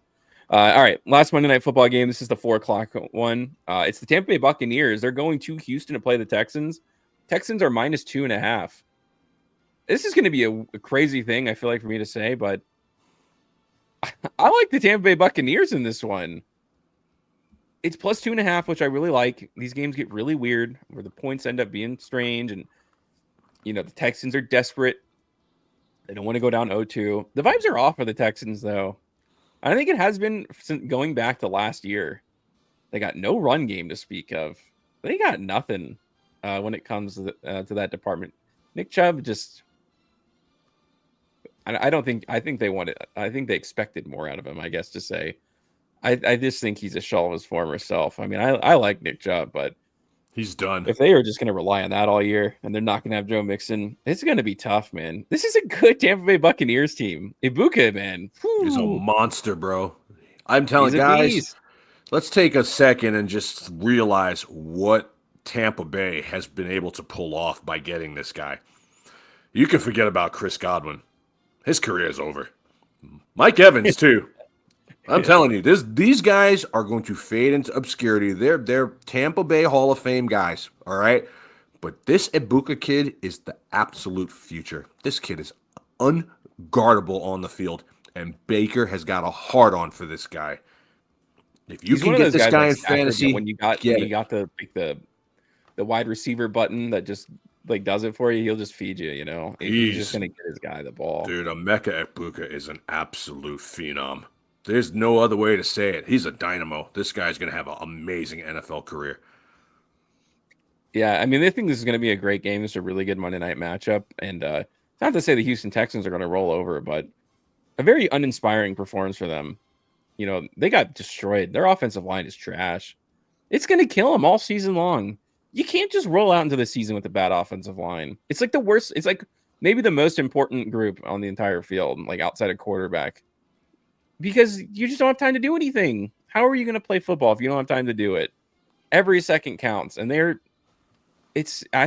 B: All right, last Monday Night Football game. This is the 4:00 one. It's the Tampa Bay Buccaneers. They're going to Houston to play the Texans. Texans are minus 2.5. this is going to be a crazy thing, I feel like, for me to say, but I like the Tampa Bay Buccaneers in this one. It's plus 2.5, which I really like. These games get really weird where the points end up being strange. And, the Texans are desperate. They don't want to go down 0-2. The vibes are off for the Texans, though. I think it has been since going back to last year. They got no run game to speak of. They got nothing when it comes to that department. Nick Chubb just, I don't think, I think they wanted, I think they expected more out of him, I guess to say. I just think he's a shell of his former self. I mean, I like Nick Chubb, but
A: He's done.
B: if they are just going to rely on that all year and they're not going to have Joe Mixon, it's going to be tough, man. This is a good Tampa Bay Buccaneers team. Ibuka, man.
A: He's a
B: Whew.
A: monster, bro. I'm telling
B: He's a
A: guys,
B: beast.
A: let's take a second and just realize what Tampa Bay has been able to pull off by getting this guy. You can forget about Chris Godwin. His career is over. Mike Evans, too. I'm telling you, these guys are going to fade into obscurity. They're Tampa Bay Hall of Fame guys, all right? But this Ibuka kid is the absolute future. This kid is unguardable on the field, and Baker has got a hard-on for this guy. If you
B: He's
A: can
B: one of
A: get
B: those
A: this
B: guys
A: guy
B: like
A: in
B: Stafford,
A: fantasy,
B: when you got the wide receiver button that just like does it for you, he'll just feed you. He's just gonna get his guy the ball.
A: Dude, Emeka Ibuka is an absolute phenom. There's no other way to say it. He's a dynamo. This guy's going to have an amazing NFL career.
B: Yeah, I mean, I think this is going to be a great game. This is a really good Monday night matchup, and it's not to say the Houston Texans are going to roll over, but a very uninspiring performance for them. They got destroyed. Their offensive line is trash. It's going to kill them all season long. You can't just roll out into the season with a bad offensive line. It's like the worst. It's like maybe the most important group on the entire field, like outside of quarterback. Because you just don't have time to do anything. How are you going to play football if you don't have time to do it? Every second counts. And I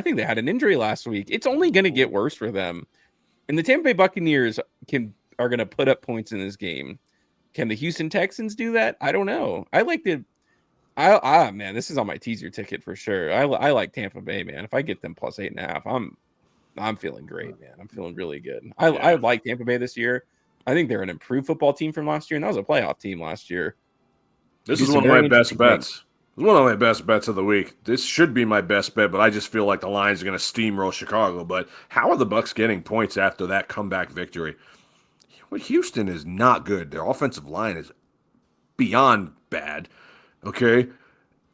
B: think they had an injury last week. It's only going to get worse for them. And the Tampa Bay Buccaneers are going to put up points in this game. Can the Houston Texans do that? I don't know. Man, this is on my teaser ticket for sure. I like Tampa Bay, man. If I get them plus 8.5, I'm feeling great, man. I'm feeling really good. I like Tampa Bay this year. I think they're an improved football team from last year, and that was a playoff team last year.
A: This is one of my best bets. It's one of my best bets of the week. This should be my best bet, but I just feel like the Lions are going to steamroll Chicago. But how are the Bucs getting points after that comeback victory? Well, Houston is not good. Their offensive line is beyond bad, okay?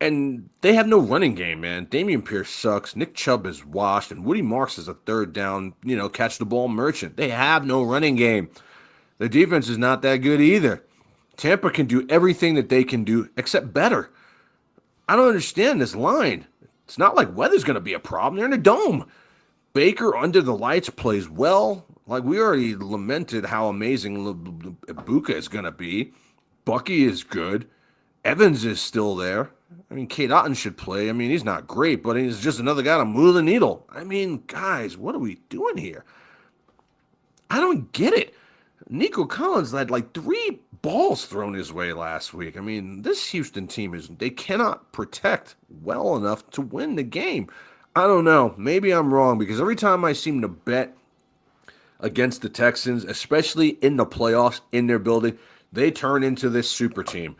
A: And they have no running game, man. Dameon Pierce sucks. Nick Chubb is washed, and Woody Marks is a third down, catch the ball merchant. They have no running game. Their defense is not that good either. Tampa can do everything that they can do except better. I don't understand this line. It's not like weather's going to be a problem. They're in a dome. Baker under the lights plays well. Like we already lamented how amazing Ibuka is going to be. Bucky is good. Evans is still there. I mean, Kate Otten should play. I mean, he's not great, but he's just another guy to move the needle. I mean, guys, what are we doing here? I don't get it. Nico Collins had like 3 balls thrown his way last week. I mean, this Houston team they cannot protect well enough to win the game. I don't know. Maybe I'm wrong because every time I seem to bet against the Texans, especially in the playoffs in their building, they turn into this super team.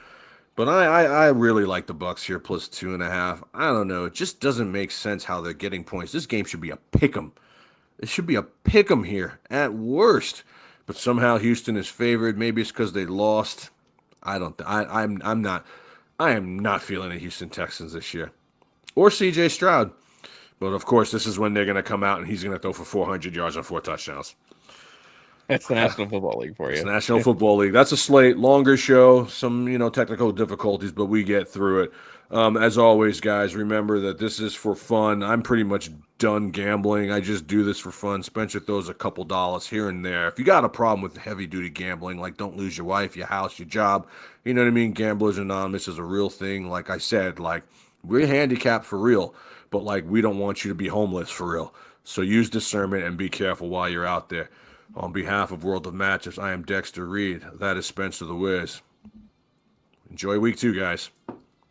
A: But I really like the Bucs here plus 2.5. I don't know. It just doesn't make sense how they're getting points. This game should be a pick'em. It should be a pick'em here at worst. But somehow Houston is favored. Maybe it's because they lost. I'm not feeling the Houston Texans this year, or C.J. Stroud. But of course, this is when they're going to come out and he's going to throw for 400 yards and 4 touchdowns.
B: That's the National Football League for you.
A: It's the National Football League. That's a slate, longer show, some technical difficulties, but we get through it. As always, guys, remember that this is for fun. I'm pretty much done gambling. I just do this for fun. Spencer throws a couple dollars here and there. If you got a problem with heavy-duty gambling, like don't lose your wife, your house, your job, you know what I mean? Gamblers Anonymous is a real thing. Like I said, like we're handicapped for real, but like we don't want you to be homeless for real. So use discernment and be careful while you're out there. On behalf of World of Matches, I am Dexter Reid. That is Spencer the Wiz. Enjoy week 2, guys.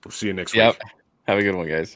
A: We'll see you next week.
B: Have a good one, guys.